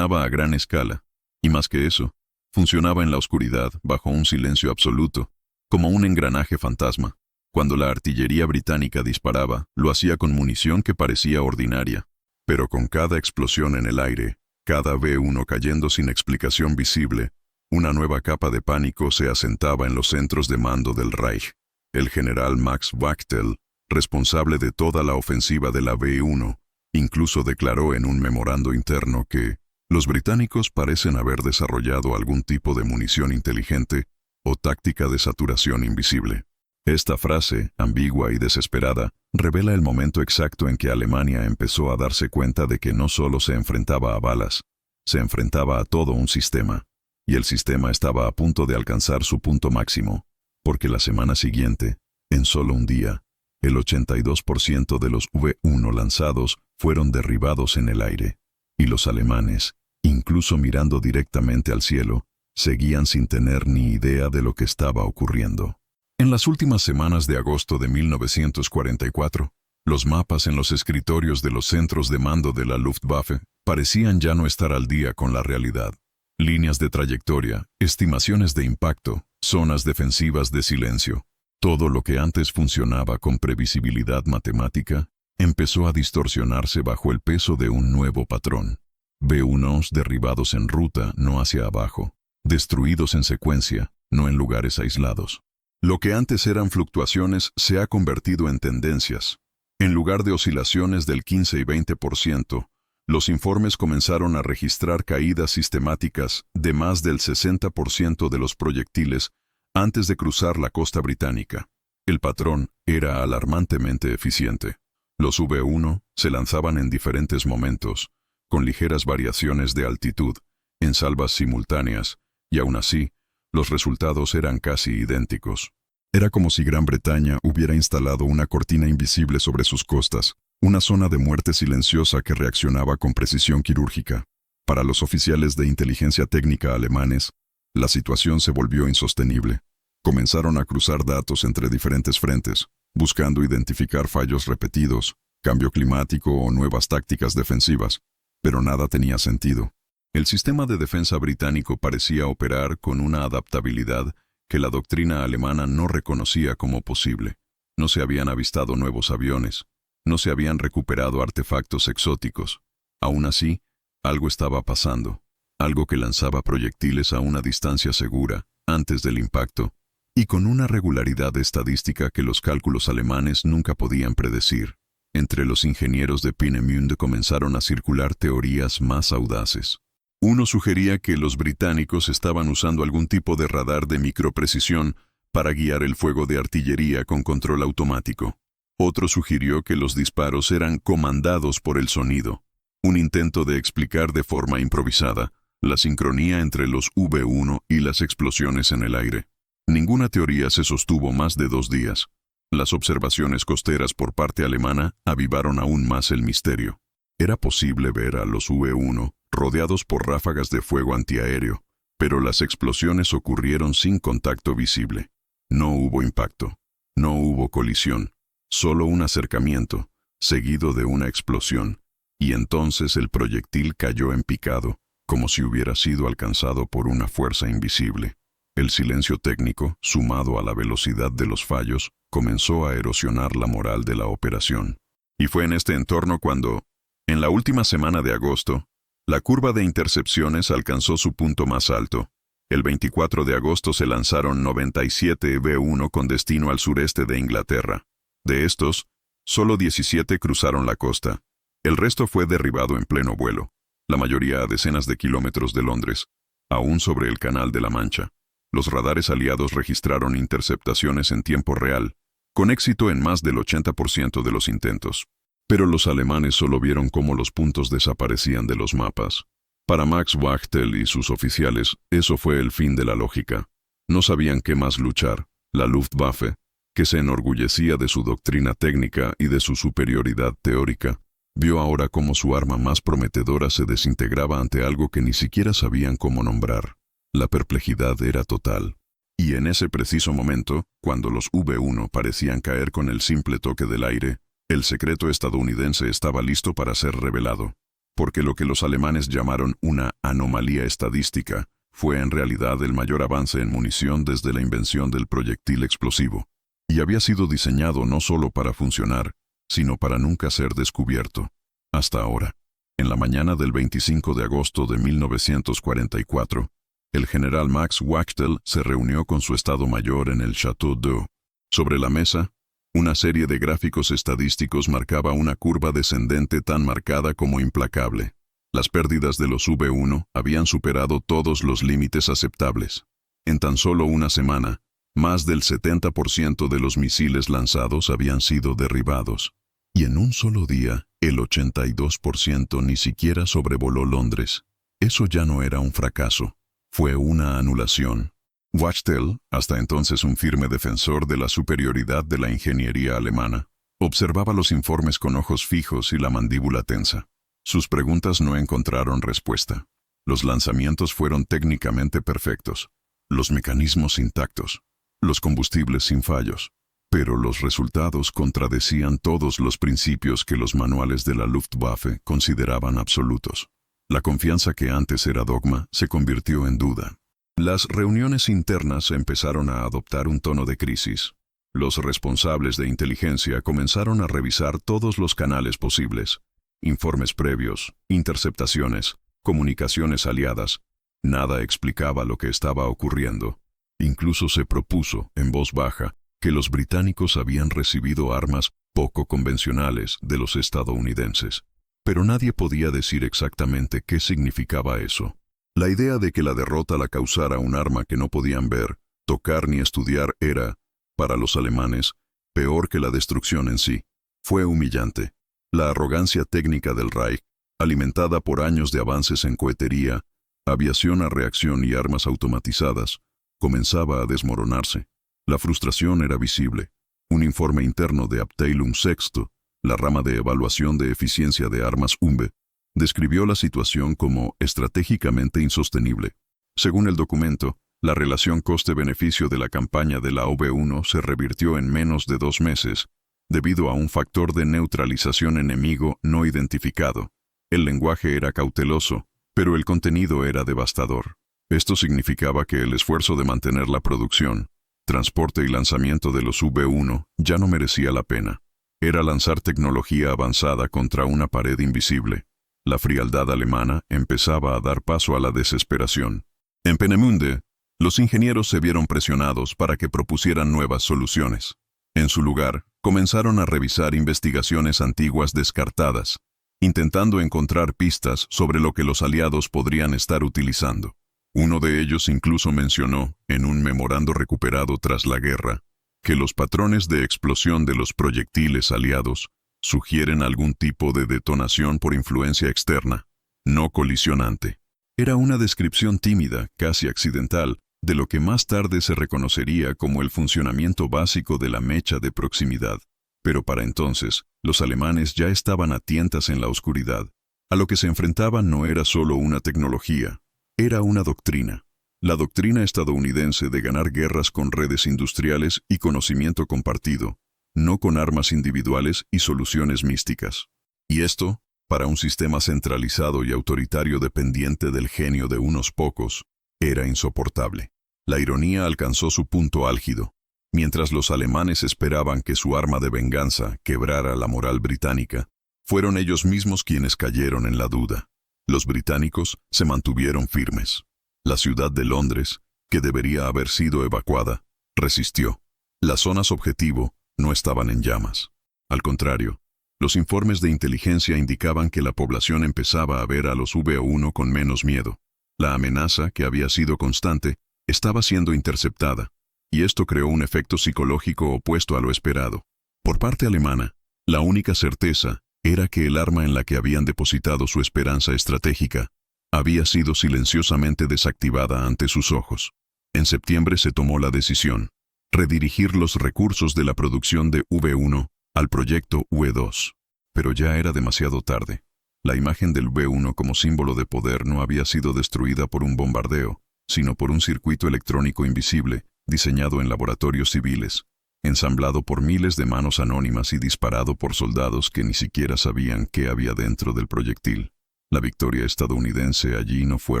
a gran escala, y más que eso, funcionaba en la oscuridad, bajo un silencio absoluto, como un engranaje fantasma. Cuando la artillería británica disparaba, lo hacía con munición que parecía ordinaria. Pero con cada explosión en el aire, cada V1 cayendo sin explicación visible, una nueva capa de pánico se asentaba en los centros de mando del Reich. El general Max Wachtel, responsable de toda la ofensiva de la V1, incluso declaró en un memorando interno que los británicos parecen haber desarrollado algún tipo de munición inteligente o táctica de saturación invisible. Esta frase, ambigua y desesperada, revela el momento exacto en que Alemania empezó a darse cuenta de que no solo se enfrentaba a balas, se enfrentaba a todo un sistema, y el sistema estaba a punto de alcanzar su punto máximo, porque la semana siguiente, en solo un día, el 82% de los V1 lanzados fueron derribados en el aire, y los alemanes, incluso mirando directamente al cielo, seguían sin tener ni idea de lo que estaba ocurriendo. En las últimas semanas de agosto de 1944, los mapas en los escritorios de los centros de mando de la Luftwaffe parecían ya no estar al día con la realidad. Líneas de trayectoria, estimaciones de impacto, zonas defensivas de silencio. Todo lo que antes funcionaba con previsibilidad matemática, empezó a distorsionarse bajo el peso de un nuevo patrón. V1s derribados en ruta, no hacia abajo. Destruidos en secuencia, no en lugares aislados. Lo que antes eran fluctuaciones se ha convertido en tendencias. En lugar de oscilaciones del 15 y 20%, los informes comenzaron a registrar caídas sistemáticas de más del 60% de los proyectiles antes de cruzar la costa británica. El patrón era alarmantemente eficiente. Los V1 se lanzaban en diferentes momentos, con ligeras variaciones de altitud, en salvas simultáneas, y aún así, los resultados eran casi idénticos. Era como si Gran Bretaña hubiera instalado una cortina invisible sobre sus costas, una zona de muerte silenciosa que reaccionaba con precisión quirúrgica. Para los oficiales de inteligencia técnica alemanes, la situación se volvió insostenible. Comenzaron a cruzar datos entre diferentes frentes, buscando identificar fallos repetidos, cambio climático o nuevas tácticas defensivas, pero nada tenía sentido. El sistema de defensa británico parecía operar con una adaptabilidad que la doctrina alemana no reconocía como posible. No se habían avistado nuevos aviones. No se habían recuperado artefactos exóticos. Aún así, algo estaba pasando. Algo que lanzaba proyectiles a una distancia segura, antes del impacto, y con una regularidad estadística que los cálculos alemanes nunca podían predecir. Entre los ingenieros de Peenemünde comenzaron a circular teorías más audaces. Uno sugería que los británicos estaban usando algún tipo de radar de microprecisión para guiar el fuego de artillería con control automático. Otro sugirió que los disparos eran comandados por el sonido, un intento de explicar de forma improvisada la sincronía entre los V1 y las explosiones en el aire. Ninguna teoría se sostuvo más de 2 días. Las observaciones costeras por parte alemana avivaron aún más el misterio. Era posible ver a los V1 rodeados por ráfagas de fuego antiaéreo, pero las explosiones ocurrieron sin contacto visible. No hubo impacto, no hubo colisión, solo un acercamiento, seguido de una explosión, y entonces el proyectil cayó en picado, como si hubiera sido alcanzado por una fuerza invisible. El silencio técnico, sumado a la velocidad de los fallos, comenzó a erosionar la moral de la operación. Y fue en este entorno cuando, en la última semana de agosto, la curva de intercepciones alcanzó su punto más alto. El 24 de agosto se lanzaron 97 V1 con destino al sureste de Inglaterra. De estos, solo 17 cruzaron la costa. El resto fue derribado en pleno vuelo, la mayoría a decenas de kilómetros de Londres, aún sobre el Canal de la Mancha. Los radares aliados registraron interceptaciones en tiempo real, con éxito en más del 80% de los intentos. Pero los alemanes solo vieron cómo los puntos desaparecían de los mapas. Para Max Wachtel y sus oficiales, eso fue el fin de la lógica. No sabían qué más luchar. La Luftwaffe, que se enorgullecía de su doctrina técnica y de su superioridad teórica, vio ahora cómo su arma más prometedora se desintegraba ante algo que ni siquiera sabían cómo nombrar. La perplejidad era total. Y en ese preciso momento, cuando los V1 parecían caer con el simple toque del aire, el secreto estadounidense estaba listo para ser revelado. Porque lo que los alemanes llamaron una anomalía estadística fue en realidad el mayor avance en munición desde la invención del proyectil explosivo. Y había sido diseñado no solo para funcionar, sino para nunca ser descubierto. Hasta ahora. En la mañana del 25 de agosto de 1944, el general Max Wachtel se reunió con su Estado Mayor en el Château d'Eau. Sobre la mesa, una serie de gráficos estadísticos marcaba una curva descendente tan marcada como implacable. Las pérdidas de los V1 habían superado todos los límites aceptables. En tan solo una semana, más del 70% de los misiles lanzados habían sido derribados. Y en un solo día, el 82% ni siquiera sobrevoló Londres. Eso ya no era un fracaso. Fue una anulación. Wachtel, hasta entonces un firme defensor de la superioridad de la ingeniería alemana, observaba los informes con ojos fijos y la mandíbula tensa. Sus preguntas no encontraron respuesta. Los lanzamientos fueron técnicamente perfectos, los mecanismos intactos, los combustibles sin fallos, pero los resultados contradecían todos los principios que los manuales de la Luftwaffe consideraban absolutos. La confianza que antes era dogma se convirtió en duda. Las reuniones internas empezaron a adoptar un tono de crisis. Los responsables de inteligencia comenzaron a revisar todos los canales posibles. Informes previos, interceptaciones, comunicaciones aliadas. Nada explicaba lo que estaba ocurriendo. Incluso se propuso, en voz baja, que los británicos habían recibido armas poco convencionales de los estadounidenses. Pero nadie podía decir exactamente qué significaba eso. La idea de que la derrota la causara un arma que no podían ver, tocar ni estudiar era, para los alemanes, peor que la destrucción en sí. Fue humillante. La arrogancia técnica del Reich, alimentada por años de avances en cohetería, aviación a reacción y armas automatizadas, comenzaba a desmoronarse. La frustración era visible. Un informe interno de Abteilung VI, la rama de evaluación de eficiencia de armas UMBE, describió la situación como estratégicamente insostenible. Según el documento, la relación coste-beneficio de la campaña de la OV-1 se revirtió en menos de 2 meses, debido a un factor de neutralización enemigo no identificado. El lenguaje era cauteloso, pero el contenido era devastador. Esto significaba que el esfuerzo de mantener la producción, transporte y lanzamiento de los V-1 ya no merecía la pena. Era lanzar tecnología avanzada contra una pared invisible. La frialdad alemana empezaba a dar paso a la desesperación. En Peenemünde, los ingenieros se vieron presionados para que propusieran nuevas soluciones. En su lugar, comenzaron a revisar investigaciones antiguas descartadas, intentando encontrar pistas sobre lo que los aliados podrían estar utilizando. Uno de ellos incluso mencionó, en un memorando recuperado tras la guerra, que los patrones de explosión de los proyectiles aliados sugieren algún tipo de detonación por influencia externa, no colisionante. Era una descripción tímida, casi accidental, de lo que más tarde se reconocería como el funcionamiento básico de la mecha de proximidad. Pero para entonces, los alemanes ya estaban a tientas en la oscuridad. A lo que se enfrentaban no era solo una tecnología, era una doctrina. La doctrina estadounidense de ganar guerras con redes industriales y conocimiento compartido, no con armas individuales y soluciones místicas. Y esto, para un sistema centralizado y autoritario dependiente del genio de unos pocos, era insoportable. La ironía alcanzó su punto álgido. Mientras los alemanes esperaban que su arma de venganza quebrara la moral británica, fueron ellos mismos quienes cayeron en la duda. Los británicos se mantuvieron firmes. La ciudad de Londres, que debería haber sido evacuada, resistió. Las zonas objetivo no estaban en llamas. Al contrario, los informes de inteligencia indicaban que la población empezaba a ver a los V-1 con menos miedo. La amenaza, que había sido constante, estaba siendo interceptada, y esto creó un efecto psicológico opuesto a lo esperado. Por parte alemana, la única certeza era que el arma en la que habían depositado su esperanza estratégica había sido silenciosamente desactivada ante sus ojos. En septiembre se tomó la decisión: redirigir los recursos de la producción de V-1 al proyecto V-2. Pero ya era demasiado tarde. La imagen del V-1 como símbolo de poder no había sido destruida por un bombardeo, sino por un circuito electrónico invisible, diseñado en laboratorios civiles, ensamblado por miles de manos anónimas y disparado por soldados que ni siquiera sabían qué había dentro del proyectil. La victoria estadounidense allí no fue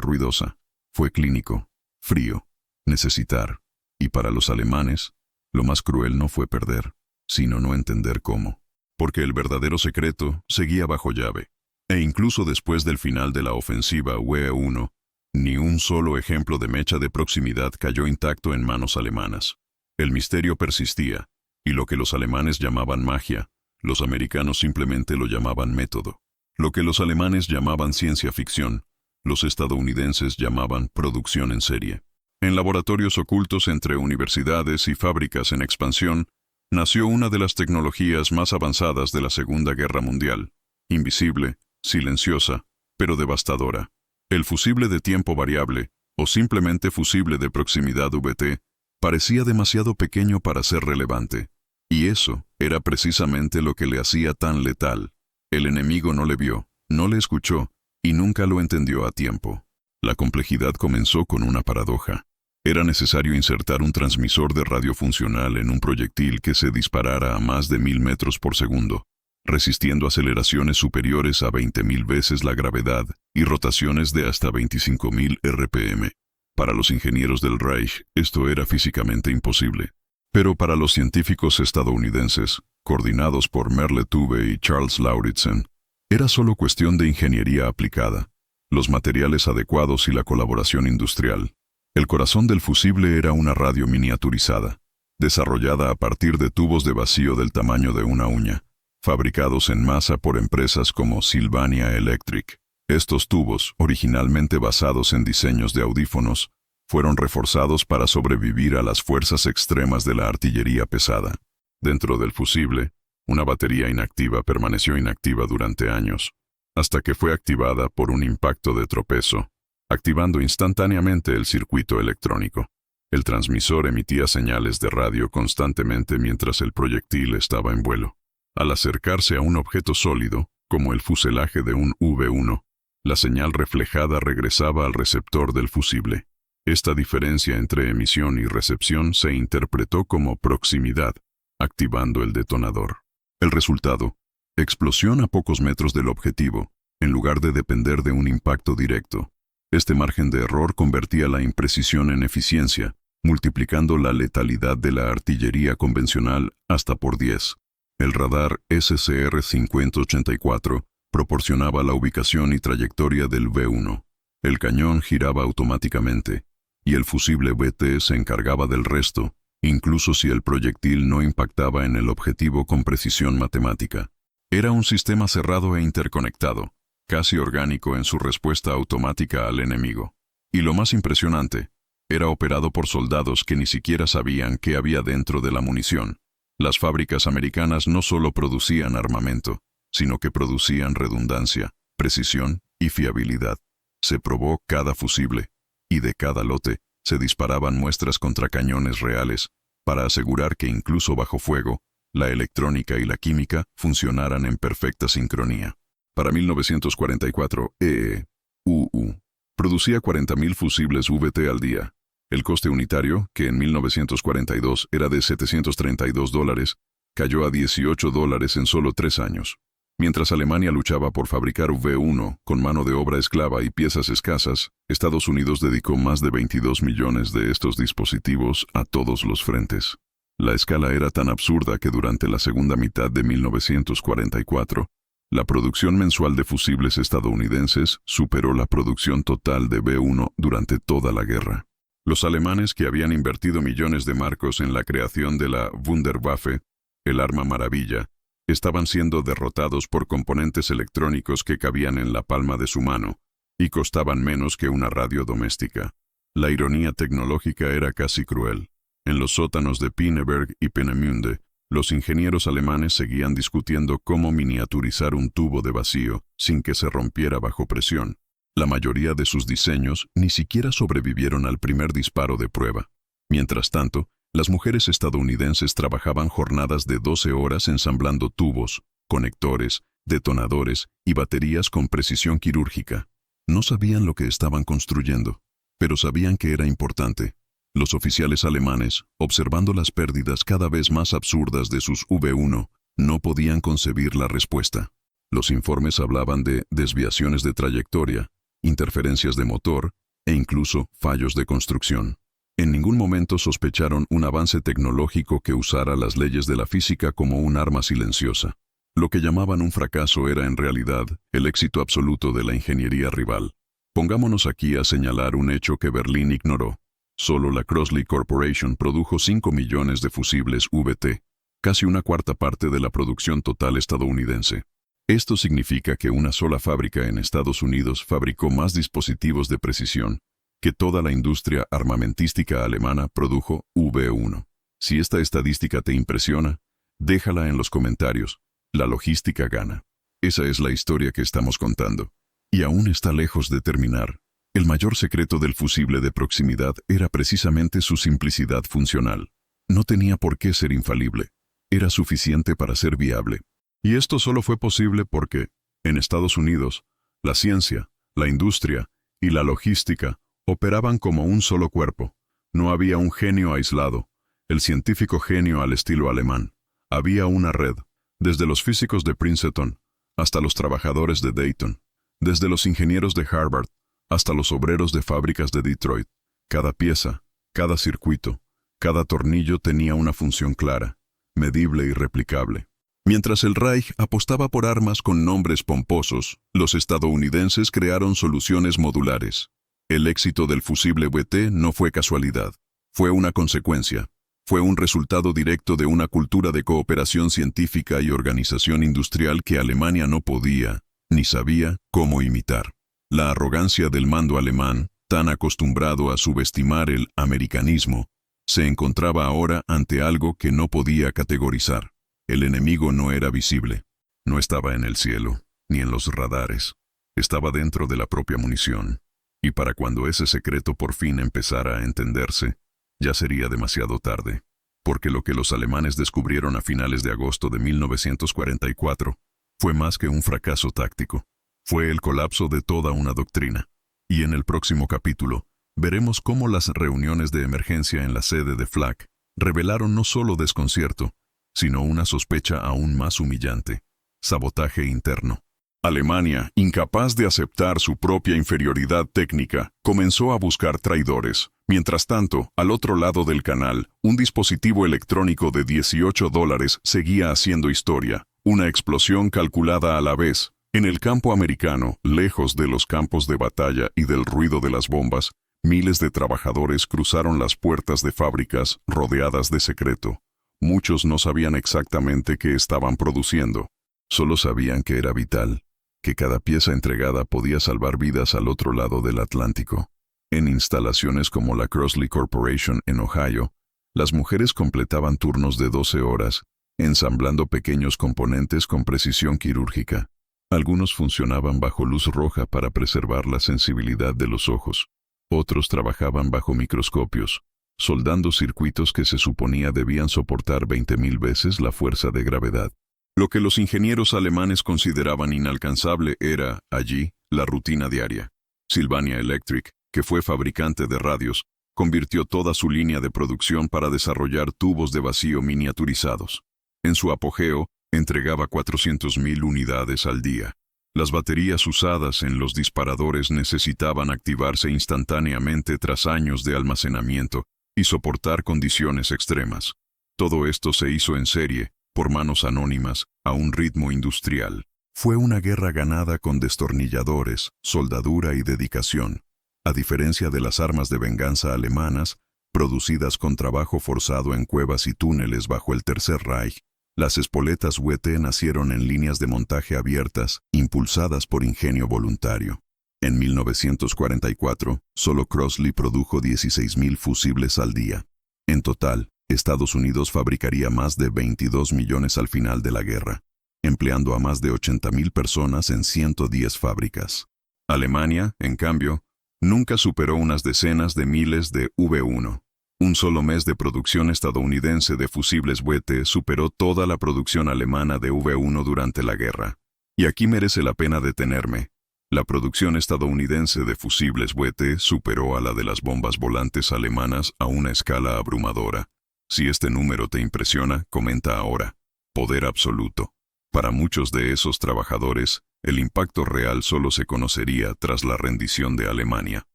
ruidosa, fue clínico, frío, necesitar. Y para los alemanes, lo más cruel no fue perder, sino no entender cómo. Porque el verdadero secreto seguía bajo llave. E incluso después del final de la ofensiva V-1, ni un solo ejemplo de mecha de proximidad cayó intacto en manos alemanas. El misterio persistía, y lo que los alemanes llamaban magia, los americanos simplemente lo llamaban método. Lo que los alemanes llamaban ciencia ficción, los estadounidenses llamaban producción en serie. En laboratorios ocultos entre universidades y fábricas en expansión, nació una de las tecnologías más avanzadas de la Segunda Guerra Mundial, invisible, silenciosa, pero devastadora. El fusible de tiempo variable, o simplemente fusible de proximidad VT, parecía demasiado pequeño para ser relevante. Y eso era precisamente lo que le hacía tan letal. El enemigo no le vio, no le escuchó, y nunca lo entendió a tiempo. La complejidad comenzó con una paradoja. Era necesario insertar un transmisor de radio funcional en un proyectil que se disparara a más de 1000 metros por segundo, resistiendo aceleraciones superiores a 20.000 veces la gravedad y rotaciones de hasta 25.000 RPM. Para los ingenieros del Reich, esto era físicamente imposible. Pero para los científicos estadounidenses, coordinados por Merle Tuve y Charles Lauritsen, era solo cuestión de ingeniería aplicada, los materiales adecuados y la colaboración industrial. El corazón del fusible era una radio miniaturizada, desarrollada a partir de tubos de vacío del tamaño de una uña, fabricados en masa por empresas como Sylvania Electric. Estos tubos, originalmente basados en diseños de audífonos, fueron reforzados para sobrevivir a las fuerzas extremas de la artillería pesada. Dentro del fusible, una batería inactiva permaneció inactiva durante años, hasta que fue activada por un impacto de tropezo, activando instantáneamente el circuito electrónico. El transmisor emitía señales de radio constantemente mientras el proyectil estaba en vuelo. Al acercarse a un objeto sólido, como el fuselaje de un V-1, la señal reflejada regresaba al receptor del fusible. Esta diferencia entre emisión y recepción se interpretó como proximidad, activando el detonador. El resultado: explosión a pocos metros del objetivo, en lugar de depender de un impacto directo. Este margen de error convertía la imprecisión en eficiencia, multiplicando la letalidad de la artillería convencional hasta por 10. El radar SCR-5084 proporcionaba la ubicación y trayectoria del V1. El cañón giraba automáticamente, y el fusible VT se encargaba del resto, incluso si el proyectil no impactaba en el objetivo con precisión matemática. Era un sistema cerrado e interconectado, casi orgánico en su respuesta automática al enemigo. Y lo más impresionante, era operado por soldados que ni siquiera sabían qué había dentro de la munición. Las fábricas americanas no solo producían armamento, sino que producían redundancia, precisión y fiabilidad. Se probó cada fusible, y de cada lote se disparaban muestras contra cañones reales, para asegurar que incluso bajo fuego, la electrónica y la química funcionaran en perfecta sincronía. Para 1944, EE-UU producía 40.000 fusibles VT al día. El coste unitario, que en 1942 era de $732, cayó a $18 en solo 3 años. Mientras Alemania luchaba por fabricar V1 con mano de obra esclava y piezas escasas, Estados Unidos dedicó más de 22 millones de estos dispositivos a todos los frentes. La escala era tan absurda que durante la segunda mitad de 1944, la producción mensual de fusibles estadounidenses superó la producción total de V1 durante toda la guerra. Los alemanes, que habían invertido millones de marcos en la creación de la Wunderwaffe, el arma maravilla, estaban siendo derrotados por componentes electrónicos que cabían en la palma de su mano y costaban menos que una radio doméstica. La ironía tecnológica era casi cruel. En los sótanos de Pinneberg y Peenemünde, los ingenieros alemanes seguían discutiendo cómo miniaturizar un tubo de vacío sin que se rompiera bajo presión. La mayoría de sus diseños ni siquiera sobrevivieron al primer disparo de prueba. Mientras tanto, las mujeres estadounidenses trabajaban jornadas de 12 horas ensamblando tubos, conectores, detonadores y baterías con precisión quirúrgica. No sabían lo que estaban construyendo, pero sabían que era importante. Los oficiales alemanes, observando las pérdidas cada vez más absurdas de sus V1, no podían concebir la respuesta. Los informes hablaban de desviaciones de trayectoria, interferencias de motor e incluso fallos de construcción. En ningún momento sospecharon un avance tecnológico que usara las leyes de la física como un arma silenciosa. Lo que llamaban un fracaso era en realidad el éxito absoluto de la ingeniería rival. Pongámonos aquí a señalar un hecho que Berlín ignoró. Solo la Crossley Corporation produjo 5 millones de fusibles VT, casi una cuarta parte de la producción total estadounidense. Esto significa que una sola fábrica en Estados Unidos fabricó más dispositivos de precisión que toda la industria armamentística alemana produjo V1. Si esta estadística te impresiona, déjala en los comentarios. La logística gana. Esa es la historia que estamos contando. Y aún está lejos de terminar. El mayor secreto del fusible de proximidad era precisamente su simplicidad funcional. No tenía por qué ser infalible. Era suficiente para ser viable. Y esto solo fue posible porque, en Estados Unidos, la ciencia, la industria y la logística operaban como un solo cuerpo. No había un genio aislado, el científico genio al estilo alemán. Había una red, desde los físicos de Princeton hasta los trabajadores de Dayton, desde los ingenieros de Harvard hasta los obreros de fábricas de Detroit. Cada pieza, cada circuito, cada tornillo tenía una función clara, medible y replicable. Mientras el Reich apostaba por armas con nombres pomposos, los estadounidenses crearon soluciones modulares. El éxito del fusible VT no fue casualidad, fue una consecuencia. Fue un resultado directo de una cultura de cooperación científica y organización industrial que Alemania no podía, ni sabía, cómo imitar. La arrogancia del mando alemán, tan acostumbrado a subestimar el americanismo, se encontraba ahora ante algo que no podía categorizar. El enemigo no era visible, no estaba en el cielo, ni en los radares. Estaba dentro de la propia munición. Y para cuando ese secreto por fin empezara a entenderse, ya sería demasiado tarde, porque lo que los alemanes descubrieron a finales de agosto de 1944 fue más que un fracaso táctico. Fue el colapso de toda una doctrina. Y en el próximo capítulo, veremos cómo las reuniones de emergencia en la sede de Flak revelaron no solo desconcierto, sino una sospecha aún más humillante: sabotaje interno. Alemania, incapaz de aceptar su propia inferioridad técnica, comenzó a buscar traidores, Mientras tanto, al otro lado del canal, un dispositivo electrónico de $18 seguía haciendo historia, una explosión calculada a la vez. En el campo americano, lejos de los campos de batalla y del ruido de las bombas, miles de trabajadores cruzaron las puertas de fábricas rodeadas de secreto. Muchos no sabían exactamente qué estaban produciendo. Solo sabían que era vital, que cada pieza entregada podía salvar vidas al otro lado del Atlántico. En instalaciones como la Crossley Corporation en Ohio, las mujeres completaban turnos de 12 horas, ensamblando pequeños componentes con precisión quirúrgica. Algunos funcionaban bajo luz roja para preservar la sensibilidad de los ojos. Otros trabajaban bajo microscopios, soldando circuitos que se suponía debían soportar 20.000 veces la fuerza de gravedad. Lo que los ingenieros alemanes consideraban inalcanzable era, allí, la rutina diaria. Sylvania Electric, que fue fabricante de radios, convirtió toda su línea de producción para desarrollar tubos de vacío miniaturizados. En su apogeo, entregaba 400.000 unidades al día. Las baterías usadas en los disparadores necesitaban activarse instantáneamente tras años de almacenamiento y soportar condiciones extremas. Todo esto se hizo en serie, por manos anónimas, a un ritmo industrial. Fue una guerra ganada con destornilladores, soldadura y dedicación. A diferencia de las armas de venganza alemanas, producidas con trabajo forzado en cuevas y túneles bajo el Tercer Reich, las espoletas WT nacieron en líneas de montaje abiertas, impulsadas por ingenio voluntario. En 1944, solo Crossley produjo 16.000 fusibles al día. En total, Estados Unidos fabricaría más de 22 millones al final de la guerra, empleando a más de 80.000 personas en 110 fábricas. Alemania, en cambio, nunca superó unas decenas de miles de V1. Un solo mes de producción estadounidense de fusibles WT superó toda la producción alemana de V1 durante la guerra. Y aquí merece la pena detenerme. La producción estadounidense de fusibles WT superó a la de las bombas volantes alemanas a una escala abrumadora. Si este número te impresiona, comenta ahora. Poder absoluto. Para muchos de esos trabajadores, el impacto real solo se conocería tras la rendición de Alemania.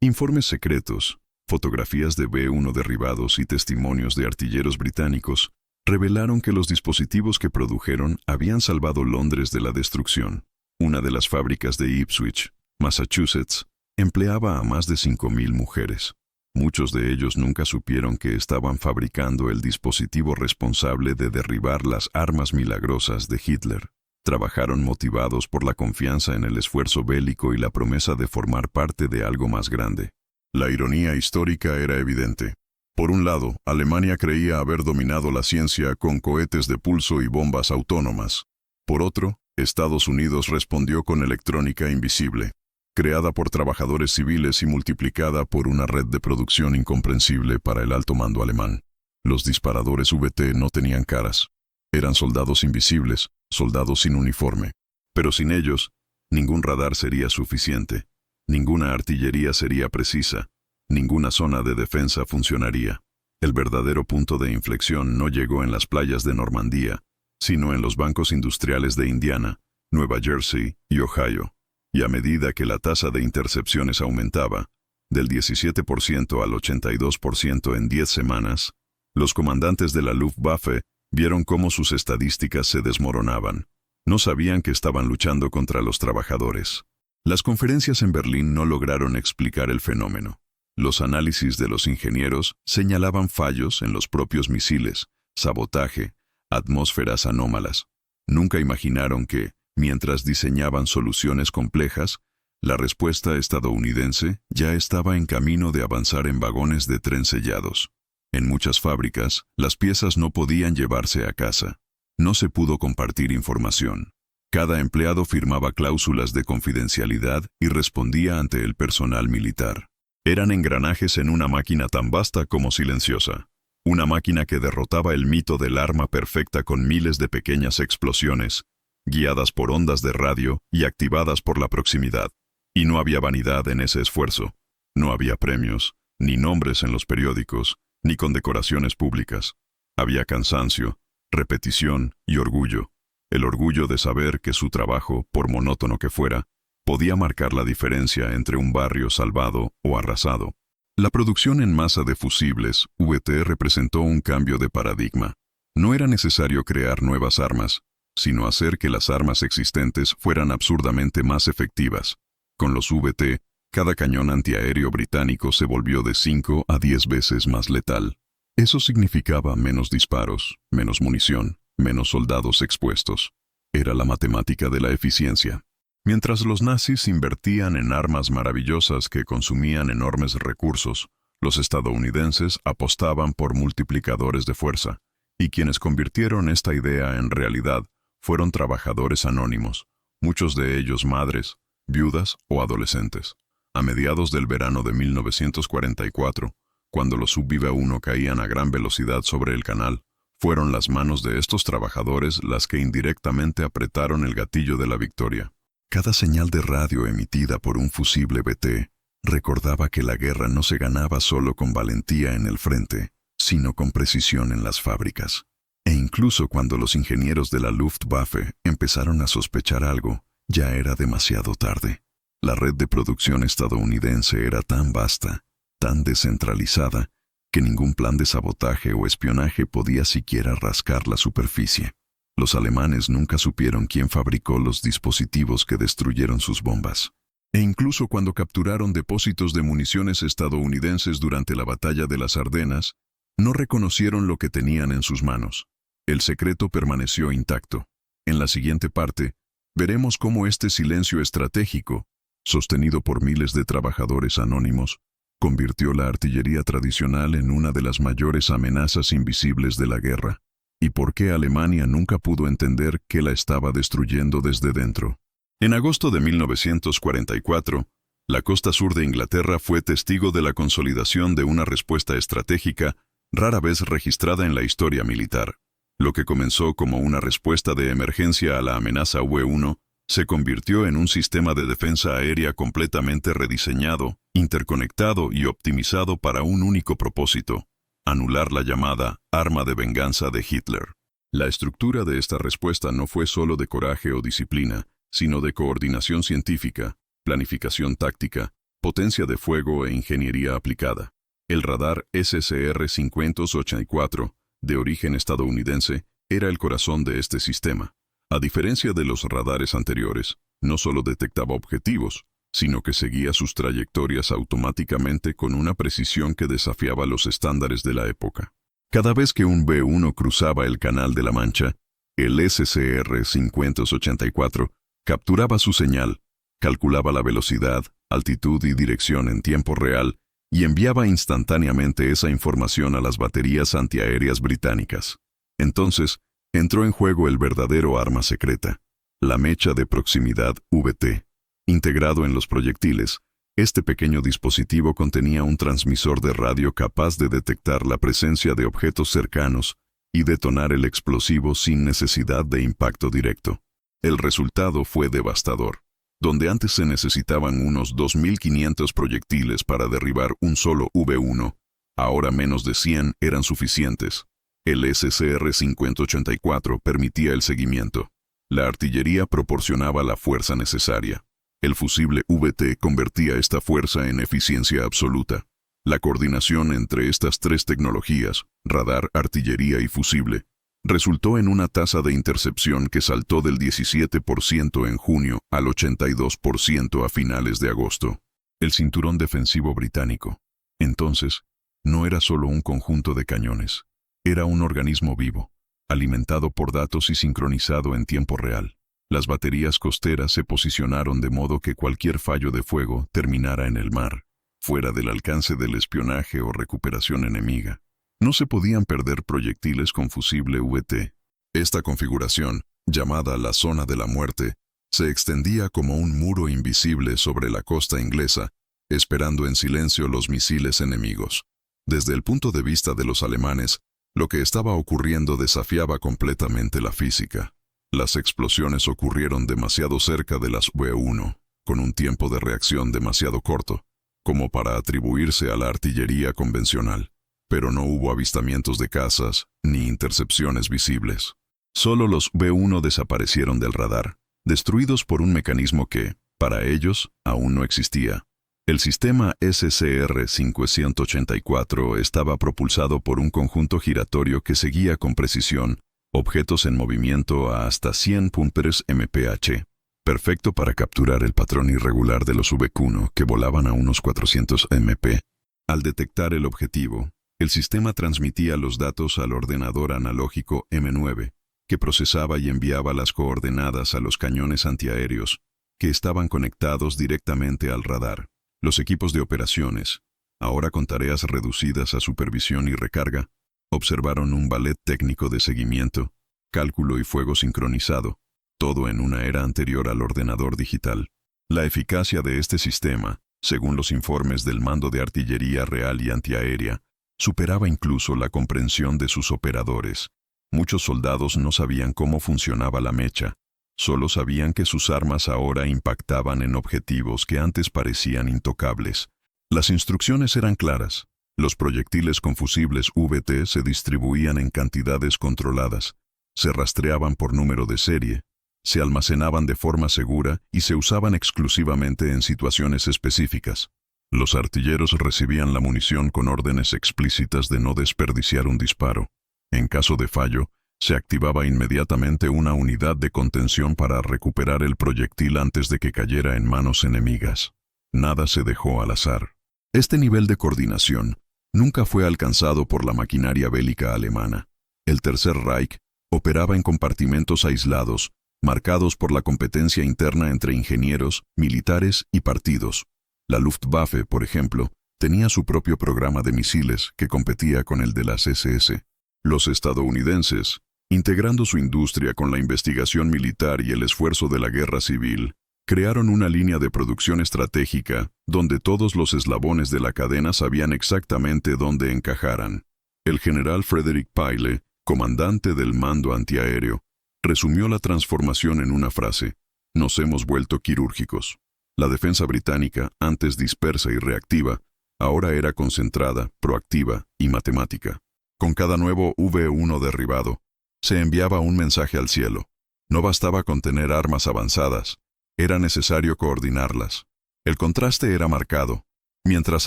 Informes secretos, fotografías de B-1 derribados y testimonios de artilleros británicos revelaron que los dispositivos que produjeron habían salvado Londres de la destrucción. Una de las fábricas de Ipswich, Massachusetts, empleaba a más de 5.000 mujeres. Muchos de ellos nunca supieron que estaban fabricando el dispositivo responsable de derribar las armas milagrosas de Hitler. Trabajaron motivados por la confianza en el esfuerzo bélico y la promesa de formar parte de algo más grande. La ironía histórica era evidente. Por un lado, Alemania creía haber dominado la ciencia con cohetes de pulso y bombas autónomas. Por otro, Estados Unidos respondió con electrónica invisible, creada por trabajadores civiles y multiplicada por una red de producción incomprensible para el alto mando alemán. Los disparadores VT no tenían caras. Eran soldados invisibles, soldados sin uniforme. Pero sin ellos, ningún radar sería suficiente. Ninguna artillería sería precisa, ninguna zona de defensa funcionaría. El verdadero punto de inflexión no llegó en las playas de Normandía, sino en los bancos industriales de Indiana, Nueva Jersey y Ohio. Y a medida que la tasa de intercepciones aumentaba, del 17% al 82% en 10 semanas, los comandantes de la Luftwaffe vieron cómo sus estadísticas se desmoronaban. No sabían que estaban luchando contra los trabajadores. Las conferencias en Berlín no lograron explicar el fenómeno. Los análisis de los ingenieros señalaban fallos en los propios misiles, sabotaje, atmósferas anómalas. Nunca imaginaron que, mientras diseñaban soluciones complejas, la respuesta estadounidense ya estaba en camino de avanzar en vagones de tren sellados. En muchas fábricas, las piezas no podían llevarse a casa. No se pudo compartir información. Cada empleado firmaba cláusulas de confidencialidad y respondía ante el personal militar. Eran engranajes en una máquina tan vasta como silenciosa. Una máquina que derrotaba el mito del arma perfecta con miles de pequeñas explosiones, guiadas por ondas de radio y activadas por la proximidad. Y no había vanidad en ese esfuerzo. No había premios, ni nombres en los periódicos, ni condecoraciones públicas. Había cansancio, repetición y orgullo. El orgullo de saber que su trabajo, por monótono que fuera, podía marcar la diferencia entre un barrio salvado o arrasado. La producción en masa de fusibles, VT, representó un cambio de paradigma. No era necesario crear nuevas armas, sino hacer que las armas existentes fueran absurdamente más efectivas. Con los VT, cada cañón antiaéreo británico se volvió de 5 a 10 veces más letal. Eso significaba menos disparos, menos munición, menos soldados expuestos. Era la matemática de la eficiencia. Mientras los nazis invertían en armas maravillosas que consumían enormes recursos, los estadounidenses apostaban por multiplicadores de fuerza, y quienes convirtieron esta idea en realidad fueron trabajadores anónimos, muchos de ellos madres, viudas o adolescentes. A mediados del verano de 1944, cuando los Sub-V1 caían a gran velocidad sobre el canal, fueron las manos de estos trabajadores las que indirectamente apretaron el gatillo de la victoria. Cada señal de radio emitida por un fusible VT recordaba que la guerra no se ganaba solo con valentía en el frente, sino con precisión en las fábricas. E incluso cuando los ingenieros de la Luftwaffe empezaron a sospechar algo, ya era demasiado tarde. La red de producción estadounidense era tan vasta, tan descentralizada, que ningún plan de sabotaje o espionaje podía siquiera rascar la superficie. Los alemanes nunca supieron quién fabricó los dispositivos que destruyeron sus bombas. E incluso cuando capturaron depósitos de municiones estadounidenses durante la batalla de las Ardenas, no reconocieron lo que tenían en sus manos. El secreto permaneció intacto. En la siguiente parte, veremos cómo este silencio estratégico, sostenido por miles de trabajadores anónimos, convirtió la artillería tradicional en una de las mayores amenazas invisibles de la guerra, y por qué Alemania nunca pudo entender que la estaba destruyendo desde dentro. En agosto de 1944, la costa sur de Inglaterra fue testigo de la consolidación de una respuesta estratégica rara vez registrada en la historia militar. Lo que comenzó como una respuesta de emergencia a la amenaza V1 se convirtió en un sistema de defensa aérea completamente rediseñado, interconectado y optimizado para un único propósito: anular la llamada arma de venganza de Hitler. La estructura de esta respuesta no fue solo de coraje o disciplina, sino de coordinación científica, planificación táctica, potencia de fuego e ingeniería aplicada. El radar SCR-584, de origen estadounidense, era el corazón de este sistema. A diferencia de los radares anteriores, no solo detectaba objetivos, sino que seguía sus trayectorias automáticamente con una precisión que desafiaba los estándares de la época. Cada vez que un V1 cruzaba el Canal de la Mancha, el SCR-584 capturaba su señal, calculaba la velocidad, altitud y dirección en tiempo real y enviaba instantáneamente esa información a las baterías antiaéreas británicas. Entonces, entró en juego el verdadero arma secreta, la mecha de proximidad VT. Integrado en los proyectiles, este pequeño dispositivo contenía un transmisor de radio capaz de detectar la presencia de objetos cercanos y detonar el explosivo sin necesidad de impacto directo. El resultado fue devastador. Donde antes se necesitaban unos 2.500 proyectiles para derribar un solo V1, ahora menos de 100 eran suficientes. El SCR-584 permitía el seguimiento. La artillería proporcionaba la fuerza necesaria. El fusible VT convertía esta fuerza en eficiencia absoluta. La coordinación entre estas tres tecnologías, radar, artillería y fusible, resultó en una tasa de intercepción que saltó del 17% en junio al 82% a finales de agosto. El cinturón defensivo británico, entonces, no era solo un conjunto de cañones. Era un organismo vivo, alimentado por datos y sincronizado en tiempo real. Las baterías costeras se posicionaron de modo que cualquier fallo de fuego terminara en el mar, fuera del alcance del espionaje o recuperación enemiga. No se podían perder proyectiles con fusible VT. Esta configuración, llamada la zona de la muerte, se extendía como un muro invisible sobre la costa inglesa, esperando en silencio los misiles enemigos. Desde el punto de vista de los alemanes, lo que estaba ocurriendo desafiaba completamente la física. Las explosiones ocurrieron demasiado cerca de las V1, con un tiempo de reacción demasiado corto, como para atribuirse a la artillería convencional. Pero no hubo avistamientos de cazas ni intercepciones visibles. Solo los V1 desaparecieron del radar, destruidos por un mecanismo que, para ellos, aún no existía. El sistema SCR-584 estaba propulsado por un conjunto giratorio que seguía con precisión objetos en movimiento a hasta 100 mph, perfecto para capturar el patrón irregular de los V1 que volaban a unos 400 mph. Al detectar el objetivo, el sistema transmitía los datos al ordenador analógico M9, que procesaba y enviaba las coordenadas a los cañones antiaéreos, que estaban conectados directamente al radar. Los equipos de operaciones, ahora con tareas reducidas a supervisión y recarga, observaron un ballet técnico de seguimiento, cálculo y fuego sincronizado, todo en una era anterior al ordenador digital. La eficacia de este sistema, según los informes del Mando de Artillería Real y Antiaérea, superaba incluso la comprensión de sus operadores. Muchos soldados no sabían cómo funcionaba la mecha, solo sabían que sus armas ahora impactaban en objetivos que antes parecían intocables. Las instrucciones eran claras. Los proyectiles con fusibles VT se distribuían en cantidades controladas, se rastreaban por número de serie, se almacenaban de forma segura y se usaban exclusivamente en situaciones específicas. Los artilleros recibían la munición con órdenes explícitas de no desperdiciar un disparo. En caso de fallo, se activaba inmediatamente una unidad de contención para recuperar el proyectil antes de que cayera en manos enemigas. Nada se dejó al azar. Este nivel de coordinación nunca fue alcanzado por la maquinaria bélica alemana. El Tercer Reich operaba en compartimentos aislados, marcados por la competencia interna entre ingenieros, militares y partidos. La Luftwaffe, por ejemplo, tenía su propio programa de misiles que competía con el de las SS. Los estadounidenses, integrando su industria con la investigación militar y el esfuerzo de la guerra civil, crearon una línea de producción estratégica donde todos los eslabones de la cadena sabían exactamente dónde encajaran. El general Frederick Pyle, comandante del mando antiaéreo, resumió la transformación en una frase: nos hemos vuelto quirúrgicos. La defensa británica, antes dispersa y reactiva, ahora era concentrada, proactiva y matemática. Con cada nuevo V1 derribado, se enviaba un mensaje al cielo. No bastaba con tener armas avanzadas, era necesario coordinarlas. El contraste era marcado. Mientras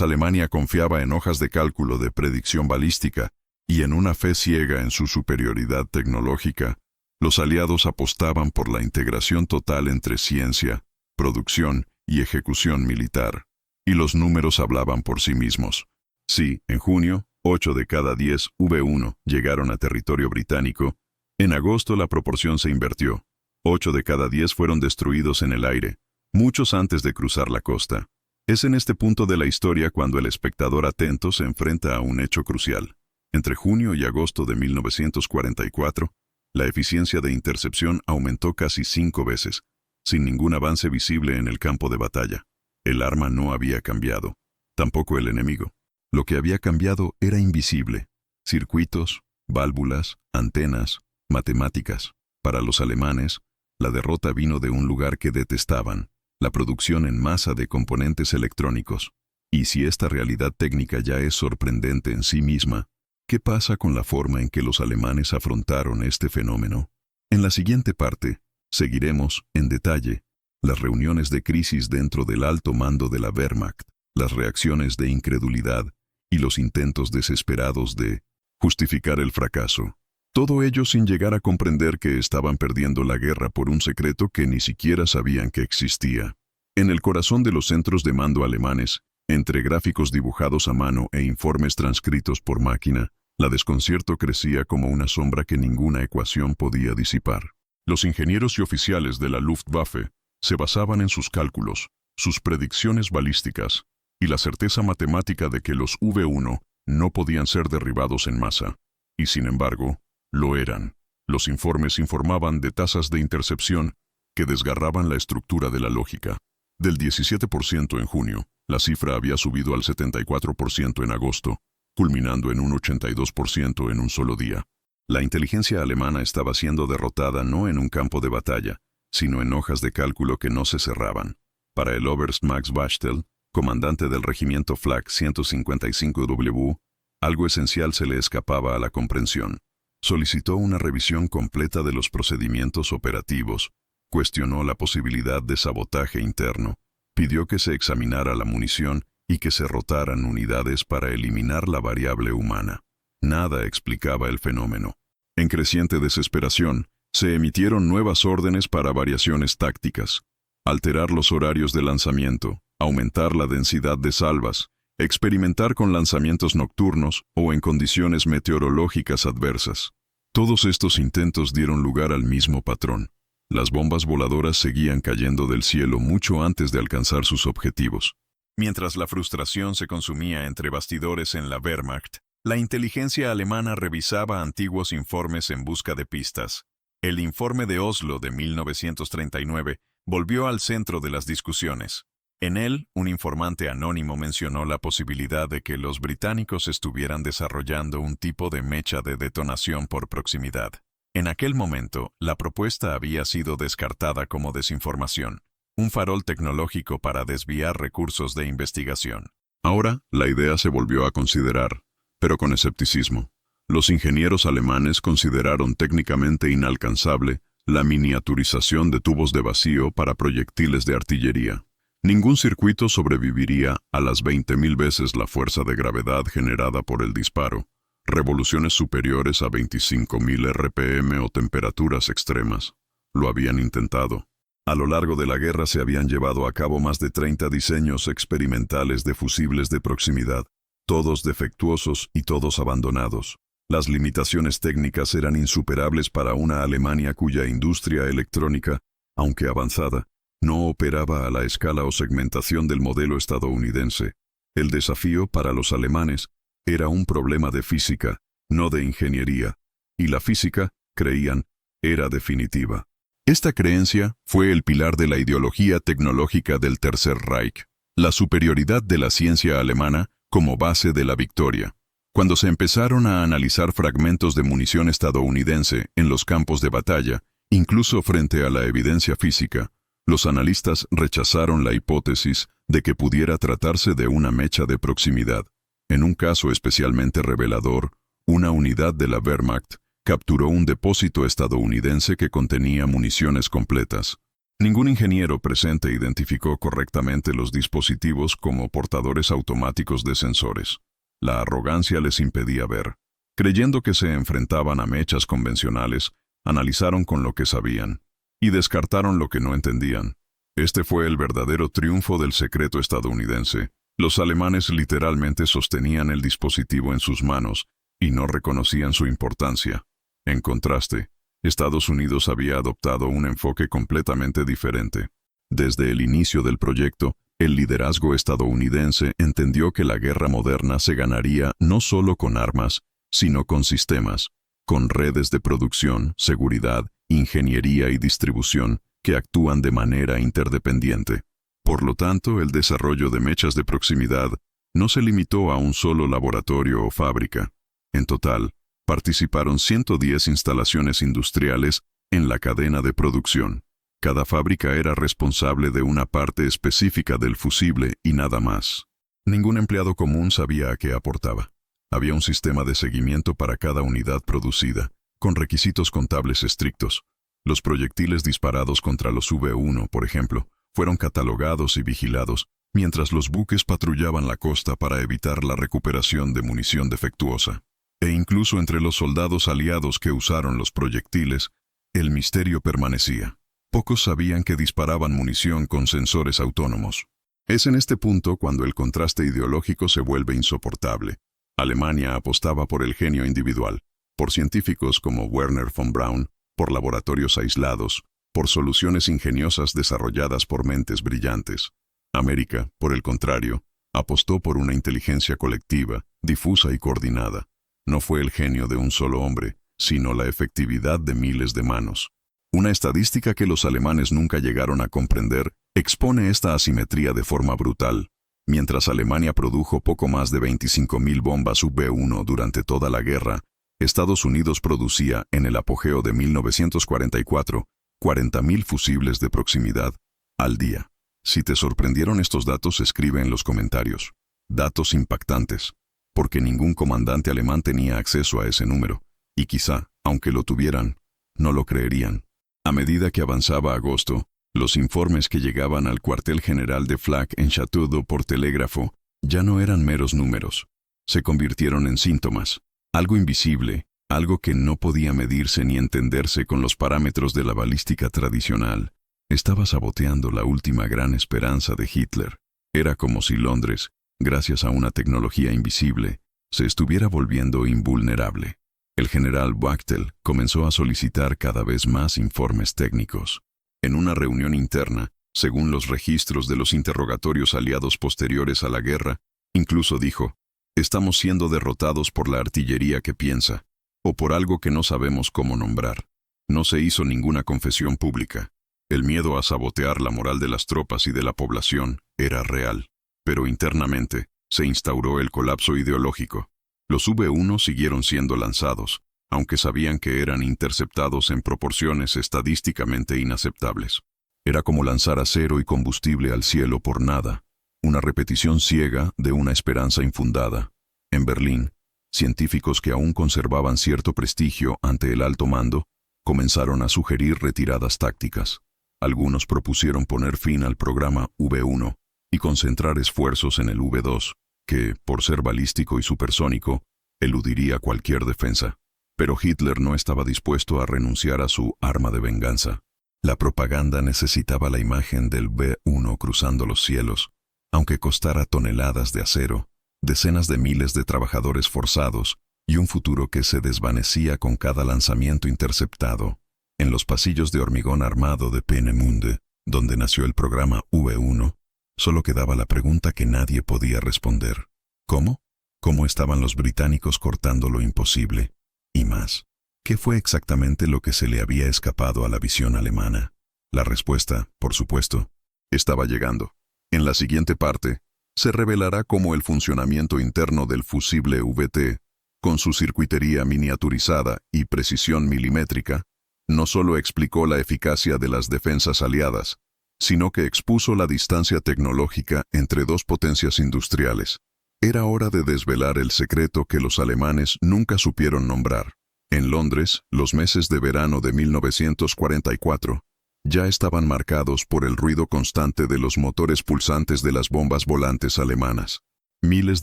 Alemania confiaba en hojas de cálculo de predicción balística y en una fe ciega en su superioridad tecnológica, los aliados apostaban por la integración total entre ciencia, producción y ejecución militar. Y los números hablaban por sí mismos. Sí, en junio, 8 de cada 10 V1 llegaron a territorio británico. En agosto la proporción se invirtió. 8 de cada 10 fueron destruidos en el aire, muchos antes de cruzar la costa. Es en este punto de la historia cuando el espectador atento se enfrenta a un hecho crucial. Entre junio y agosto de 1944, la eficiencia de intercepción aumentó casi 5 veces, sin ningún avance visible en el campo de batalla. El arma no había cambiado, tampoco el enemigo. Lo que había cambiado era invisible. Circuitos, válvulas, antenas, matemáticas. Para los alemanes, la derrota vino de un lugar que detestaban: la producción en masa de componentes electrónicos. Y si esta realidad técnica ya es sorprendente en sí misma, ¿qué pasa con la forma en que los alemanes afrontaron este fenómeno? En la siguiente parte, seguiremos, en detalle, las reuniones de crisis dentro del alto mando de la Wehrmacht, las reacciones de incredulidad y los intentos desesperados de justificar el fracaso. Todo ello sin llegar a comprender que estaban perdiendo la guerra por un secreto que ni siquiera sabían que existía. En el corazón de los centros de mando alemanes, entre gráficos dibujados a mano e informes transcritos por máquina, la desconcierto crecía como una sombra que ninguna ecuación podía disipar. Los ingenieros y oficiales de la Luftwaffe se basaban en sus cálculos, sus predicciones balísticas y la certeza matemática de que los V1 no podían ser derribados en masa. Y sin embargo, lo eran. Los informes informaban de tasas de intercepción que desgarraban la estructura de la lógica. Del 17% en junio, la cifra había subido al 74% en agosto, culminando en un 82% en un solo día. La inteligencia alemana estaba siendo derrotada no en un campo de batalla, sino en hojas de cálculo que no se cerraban. Para el Oberst Max Bachtel, comandante del regimiento Flak 155W, algo esencial se le escapaba a la comprensión. Solicitó una revisión completa de los procedimientos operativos, cuestionó la posibilidad de sabotaje interno, Pidió que se examinara la munición y que se rotaran unidades para eliminar la variable humana. Nada explicaba el fenómeno. En creciente desesperación, se emitieron nuevas órdenes para variaciones tácticas: alterar los horarios de lanzamiento, aumentar la densidad de salvas, experimentar con lanzamientos nocturnos o en condiciones meteorológicas adversas. Todos estos intentos dieron lugar al mismo patrón. Las bombas voladoras seguían cayendo del cielo mucho antes de alcanzar sus objetivos. Mientras la frustración se consumía entre bastidores en la Wehrmacht, la inteligencia alemana revisaba antiguos informes en busca de pistas. El informe de Oslo de 1939 volvió al centro de las discusiones. En él, un informante anónimo mencionó la posibilidad de que los británicos estuvieran desarrollando un tipo de mecha de detonación por proximidad. En aquel momento, la propuesta había sido descartada como desinformación, un farol tecnológico para desviar recursos de investigación. Ahora, la idea se volvió a considerar, pero con escepticismo. Los ingenieros alemanes consideraron técnicamente inalcanzable la miniaturización de tubos de vacío para proyectiles de artillería. Ningún circuito sobreviviría a las 20.000 veces la fuerza de gravedad generada por el disparo, revoluciones superiores a 25.000 RPM o temperaturas extremas. Lo habían intentado. A lo largo de la guerra se habían llevado a cabo más de 30 diseños experimentales de fusibles de proximidad, todos defectuosos y todos abandonados. Las limitaciones técnicas eran insuperables para una Alemania cuya industria electrónica, aunque avanzada, no operaba a la escala o segmentación del modelo estadounidense. El desafío para los alemanes era un problema de física, no de ingeniería, y la física, creían, era definitiva. Esta creencia fue el pilar de la ideología tecnológica del Tercer Reich, la superioridad de la ciencia alemana como base de la victoria. Cuando se empezaron a analizar fragmentos de munición estadounidense en los campos de batalla, incluso frente a la evidencia física, los analistas rechazaron la hipótesis de que pudiera tratarse de una mecha de proximidad. En un caso especialmente revelador, una unidad de la Wehrmacht capturó un depósito estadounidense que contenía municiones completas. Ningún ingeniero presente identificó correctamente los dispositivos como portadores automáticos de sensores. La arrogancia les impedía ver. Creyendo que se enfrentaban a mechas convencionales, analizaron con lo que sabían y descartaron lo que no entendían. Este fue el verdadero triunfo del secreto estadounidense. Los alemanes literalmente sostenían el dispositivo en sus manos y no reconocían su importancia. En contraste, Estados Unidos había adoptado un enfoque completamente diferente. Desde el inicio del proyecto, el liderazgo estadounidense entendió que la guerra moderna se ganaría no solo con armas, sino con sistemas, con redes de producción, seguridad, ingeniería y distribución que actúan de manera interdependiente. Por lo tanto, el desarrollo de mechas de proximidad no se limitó a un solo laboratorio o fábrica. En total, participaron 110 instalaciones industriales en la cadena de producción. Cada fábrica era responsable de una parte específica del fusible y nada más. Ningún empleado común sabía a qué aportaba. Había un sistema de seguimiento para cada unidad producida, con requisitos contables estrictos. Los proyectiles disparados contra los V-1, por ejemplo, fueron catalogados y vigilados, mientras los buques patrullaban la costa para evitar la recuperación de munición defectuosa. E incluso entre los soldados aliados que usaron los proyectiles, el misterio permanecía. Pocos sabían que disparaban munición con sensores autónomos. Es en este punto cuando el contraste ideológico se vuelve insoportable. Alemania apostaba por el genio individual, por científicos como Werner von Braun, por laboratorios aislados, por soluciones ingeniosas desarrolladas por mentes brillantes. América, por el contrario, apostó por una inteligencia colectiva, difusa y coordinada. No fue el genio de un solo hombre, sino la efectividad de miles de manos. Una estadística que los alemanes nunca llegaron a comprender expone esta asimetría de forma brutal. Mientras Alemania produjo poco más de 25.000 bombas V-1 durante toda la guerra, Estados Unidos producía, en el apogeo de 1944, 40.000 fusibles de proximidad al día. Si te sorprendieron estos datos, escribe en los comentarios. Datos impactantes, porque ningún comandante alemán tenía acceso a ese número, y quizá, aunque lo tuvieran, no lo creerían. A medida que avanzaba agosto, Los informes que llegaban al cuartel general de Flak en Chateau por telégrafo ya no eran meros números. Se convirtieron en síntomas, algo invisible, algo que no podía medirse ni entenderse con los parámetros de la balística tradicional. Estaba saboteando la última gran esperanza de Hitler. Era como si Londres, gracias a una tecnología invisible, se estuviera volviendo invulnerable. El general Wachtel comenzó a solicitar cada vez más informes técnicos. En una reunión interna, según los registros de los interrogatorios aliados posteriores a la guerra, incluso dijo: «Estamos siendo derrotados por la artillería que piensa, o por algo que no sabemos cómo nombrar». No se hizo ninguna confesión pública. El miedo a sabotear la moral de las tropas y de la población era real, pero internamente se instauró el colapso ideológico. Los V-1 siguieron siendo lanzados, aunque sabían que eran interceptados en proporciones estadísticamente inaceptables. Era como lanzar acero y combustible al cielo por nada, una repetición ciega de una esperanza infundada. En Berlín, científicos que aún conservaban cierto prestigio ante el alto mando comenzaron a sugerir retiradas tácticas. Algunos propusieron poner fin al programa V-1 y concentrar esfuerzos en el V-2, que, por ser balístico y supersónico, eludiría cualquier defensa. Pero Hitler no estaba dispuesto a renunciar a su arma de venganza. La propaganda necesitaba la imagen del V-1 cruzando los cielos, aunque costara toneladas de acero, decenas de miles de trabajadores forzados y un futuro que se desvanecía con cada lanzamiento interceptado. En los pasillos de hormigón armado de Peenemünde, donde nació el programa V-1, solo quedaba la pregunta que nadie podía responder. ¿Cómo? ¿Cómo estaban los británicos cortando lo imposible? Y más, ¿qué fue exactamente lo que se le había escapado a la visión alemana? La respuesta, por supuesto, estaba llegando. En la siguiente parte, se revelará cómo el funcionamiento interno del fusible VT, con su circuitería miniaturizada y precisión milimétrica, no solo explicó la eficacia de las defensas aliadas, sino que expuso la distancia tecnológica entre dos potencias industriales. Era hora de desvelar el secreto que los alemanes nunca supieron nombrar. En Londres, los meses de verano de 1944 ya estaban marcados por el ruido constante de los motores pulsantes de las bombas volantes alemanas. Miles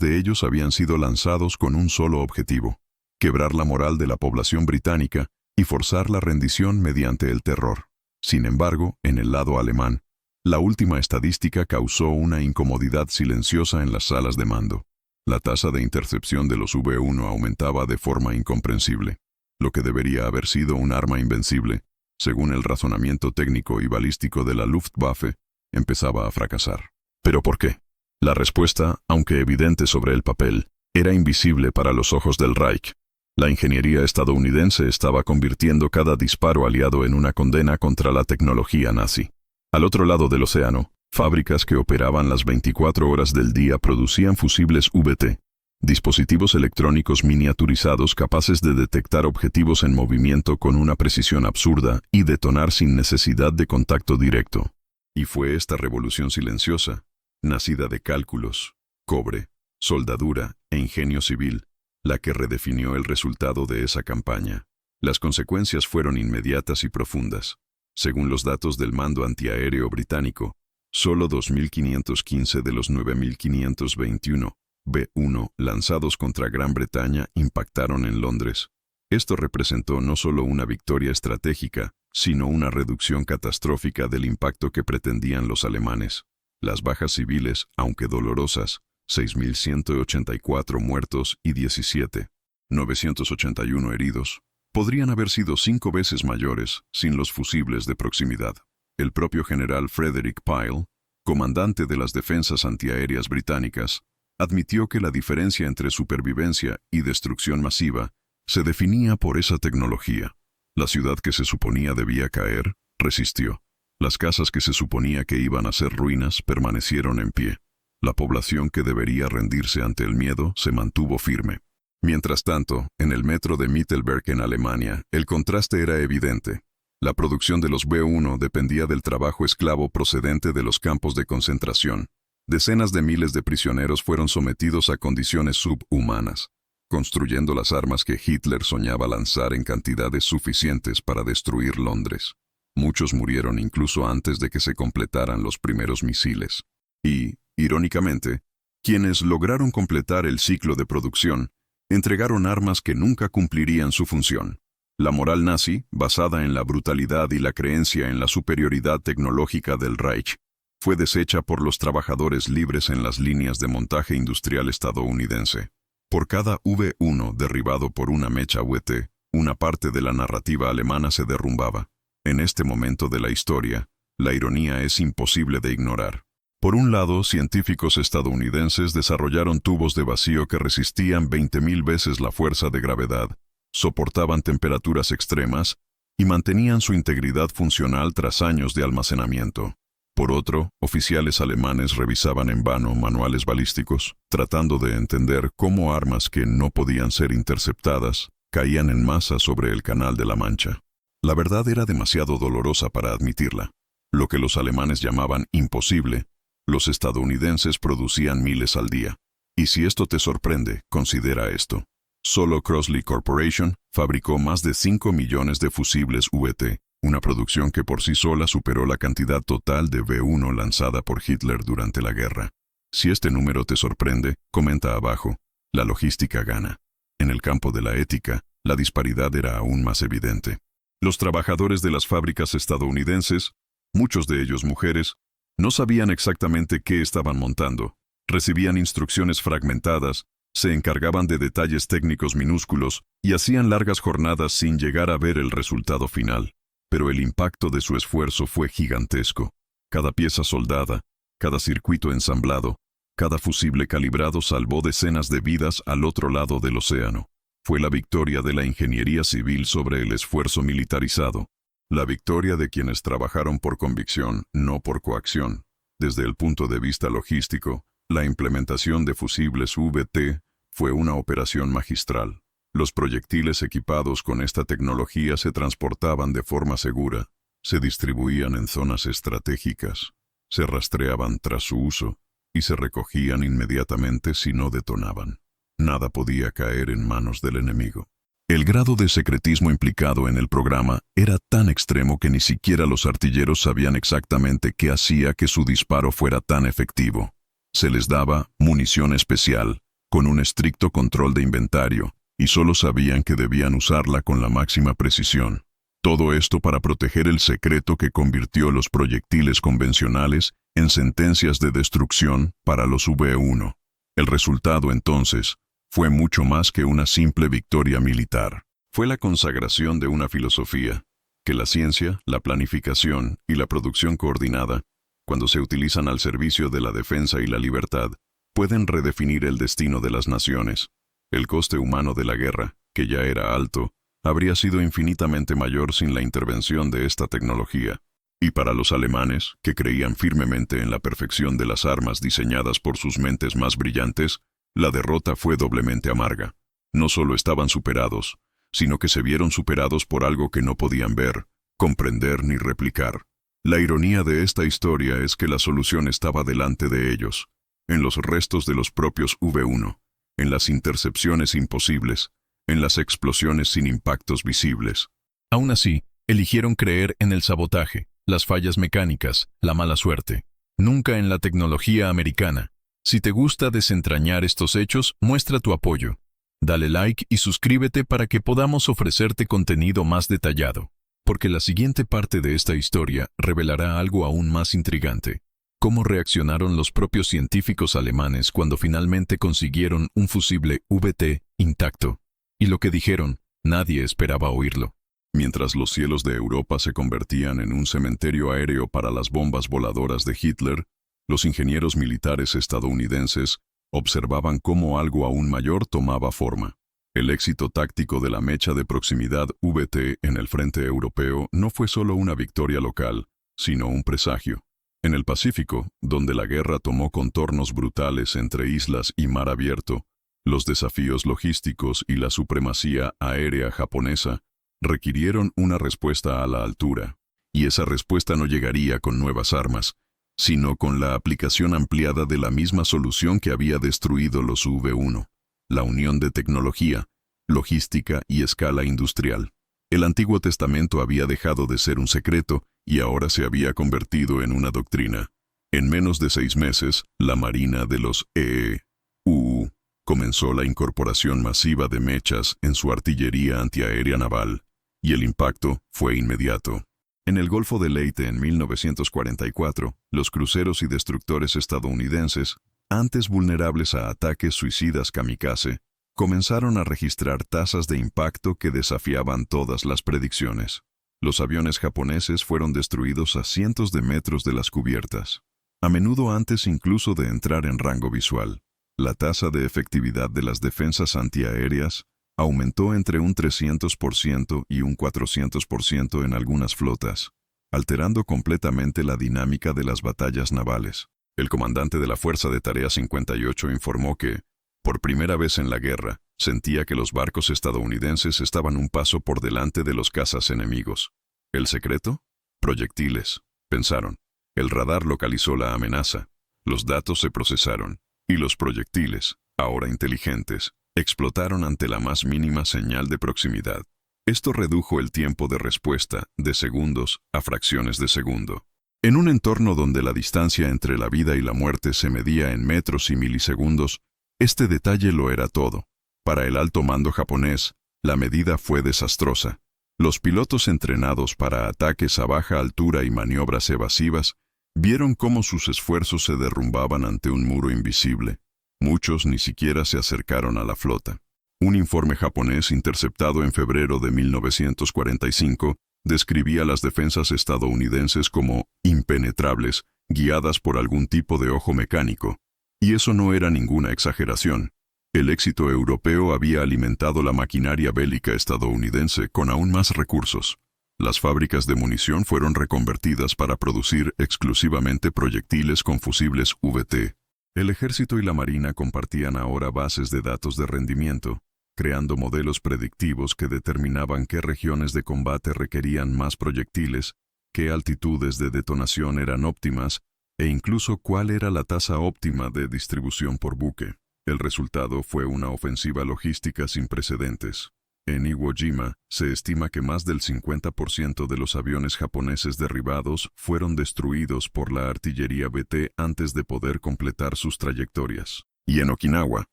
de ellos habían sido lanzados con un solo objetivo: quebrar la moral de la población británica y forzar la rendición mediante el terror. Sin embargo, en el lado alemán, la última estadística causó una incomodidad silenciosa en las salas de mando. La tasa de intercepción de los V-1 aumentaba de forma incomprensible. Lo que debería haber sido un arma invencible, según el razonamiento técnico y balístico de la Luftwaffe, empezaba a fracasar. ¿Pero por qué? La respuesta, aunque evidente sobre el papel, era invisible para los ojos del Reich. La ingeniería estadounidense estaba convirtiendo cada disparo aliado en una condena contra la tecnología nazi. Al otro lado del océano, fábricas que operaban las 24 horas del día producían fusibles VT, dispositivos electrónicos miniaturizados capaces de detectar objetivos en movimiento con una precisión absurda y detonar sin necesidad de contacto directo. Y fue esta revolución silenciosa, nacida de cálculos, cobre, soldadura e ingenio civil, la que redefinió el resultado de esa campaña. Las consecuencias fueron inmediatas y profundas. Según los datos del mando antiaéreo británico, solo 2.515 de los 9.521 V-1 lanzados contra Gran Bretaña impactaron en Londres. Esto representó no solo una victoria estratégica, sino una reducción catastrófica del impacto que pretendían los alemanes. Las bajas civiles, aunque dolorosas, 6.184 muertos y 17.981 heridos, podrían haber sido 5 veces mayores sin los fusibles de proximidad. El propio general Frederick Pyle, comandante de las defensas antiaéreas británicas, admitió que la diferencia entre supervivencia y destrucción masiva se definía por esa tecnología. La ciudad que se suponía debía caer, resistió. Las casas que se suponía que iban a ser ruinas permanecieron en pie. La población que debería rendirse ante el miedo se mantuvo firme. Mientras tanto, en el metro de Mittelberg en Alemania, el contraste era evidente. La producción de los V-1 dependía del trabajo esclavo procedente de los campos de concentración. Decenas de miles de prisioneros fueron sometidos a condiciones subhumanas, construyendo las armas que Hitler soñaba lanzar en cantidades suficientes para destruir Londres. Muchos murieron incluso antes de que se completaran los primeros misiles. Y, irónicamente, quienes lograron completar el ciclo de producción entregaron armas que nunca cumplirían su función. La moral nazi, basada en la brutalidad y la creencia en la superioridad tecnológica del Reich, fue deshecha por los trabajadores libres en las líneas de montaje industrial estadounidense. Por cada V1 derribado por una mecha VT, una parte de la narrativa alemana se derrumbaba. En este momento de la historia, la ironía es imposible de ignorar. Por un lado, científicos estadounidenses desarrollaron tubos de vacío que resistían 20.000 veces la fuerza de gravedad, soportaban temperaturas extremas y mantenían su integridad funcional tras años de almacenamiento. Por otro, oficiales alemanes revisaban en vano manuales balísticos, tratando de entender cómo armas que no podían ser interceptadas caían en masa sobre el Canal de la Mancha. La verdad era demasiado dolorosa para admitirla. Lo que los alemanes llamaban imposible, los estadounidenses producían miles al día. Y si esto te sorprende, considera esto. Solo Crossley Corporation fabricó más de 5 millones de fusibles VT, una producción que por sí sola superó la cantidad total de V1 lanzada por Hitler durante la guerra. Si este número te sorprende, comenta abajo. La logística gana. En el campo de la ética, la disparidad era aún más evidente. Los trabajadores de las fábricas estadounidenses, muchos de ellos mujeres, no sabían exactamente qué estaban montando, recibían instrucciones fragmentadas, se encargaban de detalles técnicos minúsculos y hacían largas jornadas sin llegar a ver el resultado final. Pero el impacto de su esfuerzo fue gigantesco. Cada pieza soldada, cada circuito ensamblado, cada fusible calibrado salvó decenas de vidas al otro lado del océano. Fue la victoria de la ingeniería civil sobre el esfuerzo militarizado. La victoria de quienes trabajaron por convicción, no por coacción. Desde el punto de vista logístico, la implementación de fusibles VT fue una operación magistral. Los proyectiles equipados con esta tecnología se transportaban de forma segura, se distribuían en zonas estratégicas, se rastreaban tras su uso y se recogían inmediatamente si no detonaban. Nada podía caer en manos del enemigo. El grado de secretismo implicado en el programa era tan extremo que ni siquiera los artilleros sabían exactamente qué hacía que su disparo fuera tan efectivo. Se les daba munición especial, con un estricto control de inventario, y solo sabían que debían usarla con la máxima precisión. Todo esto para proteger el secreto que convirtió los proyectiles convencionales en sentencias de destrucción para los V1. El resultado, entonces, fue mucho más que una simple victoria militar. Fue la consagración de una filosofía, que la ciencia, la planificación y la producción coordinada, cuando se utilizan al servicio de la defensa y la libertad, pueden redefinir el destino de las naciones. El coste humano de la guerra, que ya era alto, habría sido infinitamente mayor sin la intervención de esta tecnología. Y para los alemanes, que creían firmemente en la perfección de las armas diseñadas por sus mentes más brillantes, la derrota fue doblemente amarga. No solo estaban superados, sino que se vieron superados por algo que no podían ver, comprender ni replicar. La ironía de esta historia es que la solución estaba delante de ellos, en los restos de los propios V1, en las intercepciones imposibles, en las explosiones sin impactos visibles. Aún así, eligieron creer en el sabotaje, las fallas mecánicas, la mala suerte. Nunca en la tecnología americana. Si te gusta desentrañar estos hechos, muestra tu apoyo. Dale like y suscríbete para que podamos ofrecerte contenido más detallado. Porque la siguiente parte de esta historia revelará algo aún más intrigante. Cómo reaccionaron los propios científicos alemanes cuando finalmente consiguieron un fusible VT intacto. Y lo que dijeron, nadie esperaba oírlo. Mientras los cielos de Europa se convertían en un cementerio aéreo para las bombas voladoras de Hitler, los ingenieros militares estadounidenses observaban cómo algo aún mayor tomaba forma. El éxito táctico de la mecha de proximidad VT en el frente europeo no fue solo una victoria local, sino un presagio. En el Pacífico, donde la guerra tomó contornos brutales entre islas y mar abierto, los desafíos logísticos y la supremacía aérea japonesa requirieron una respuesta a la altura, y esa respuesta no llegaría con nuevas armas, sino con la aplicación ampliada de la misma solución que había destruido los V1, la unión de tecnología, logística y escala industrial. El Antiguo Testamento había dejado de ser un secreto y ahora se había convertido en una doctrina. En menos de 6 meses, la Marina de los EEU comenzó la incorporación masiva de mechas en su artillería antiaérea naval, y el impacto fue inmediato. En el Golfo de Leyte en 1944, los cruceros y destructores estadounidenses, antes vulnerables a ataques suicidas kamikaze, comenzaron a registrar tasas de impacto que desafiaban todas las predicciones. Los aviones japoneses fueron destruidos a cientos de metros de las cubiertas, a menudo antes incluso de entrar en rango visual. La tasa de efectividad de las defensas antiaéreas aumentó entre un 300% y un 400% en algunas flotas, alterando completamente la dinámica de las batallas navales. El comandante de la Fuerza de Tarea 58 informó que, por primera vez en la guerra, sentía que los barcos estadounidenses estaban un paso por delante de los cazas enemigos. ¿El secreto? Proyectiles, pensaron. El radar localizó la amenaza, los datos se procesaron, y los proyectiles, ahora inteligentes, explotaron ante la más mínima señal de proximidad. Esto redujo el tiempo de respuesta de segundos a fracciones de segundo. En un entorno donde la distancia entre la vida y la muerte se medía en metros y milisegundos, este detalle lo era todo. Para el alto mando japonés, la medida fue desastrosa. Los pilotos entrenados para ataques a baja altura y maniobras evasivas vieron cómo sus esfuerzos se derrumbaban ante un muro invisible. Muchos ni siquiera se acercaron a la flota. Un informe japonés interceptado en febrero de 1945 describía las defensas estadounidenses como impenetrables, guiadas por algún tipo de ojo mecánico. Y eso no era ninguna exageración. El éxito europeo había alimentado la maquinaria bélica estadounidense con aún más recursos. Las fábricas de munición fueron reconvertidas para producir exclusivamente proyectiles con fusibles VT. El ejército y la marina compartían ahora bases de datos de rendimiento, creando modelos predictivos que determinaban qué regiones de combate requerían más proyectiles, qué altitudes de detonación eran óptimas, e incluso cuál era la tasa óptima de distribución por buque. El resultado fue una ofensiva logística sin precedentes. En Iwo Jima, se estima que más del 50% de los aviones japoneses derribados fueron destruidos por la artillería BT antes de poder completar sus trayectorias. Y en Okinawa,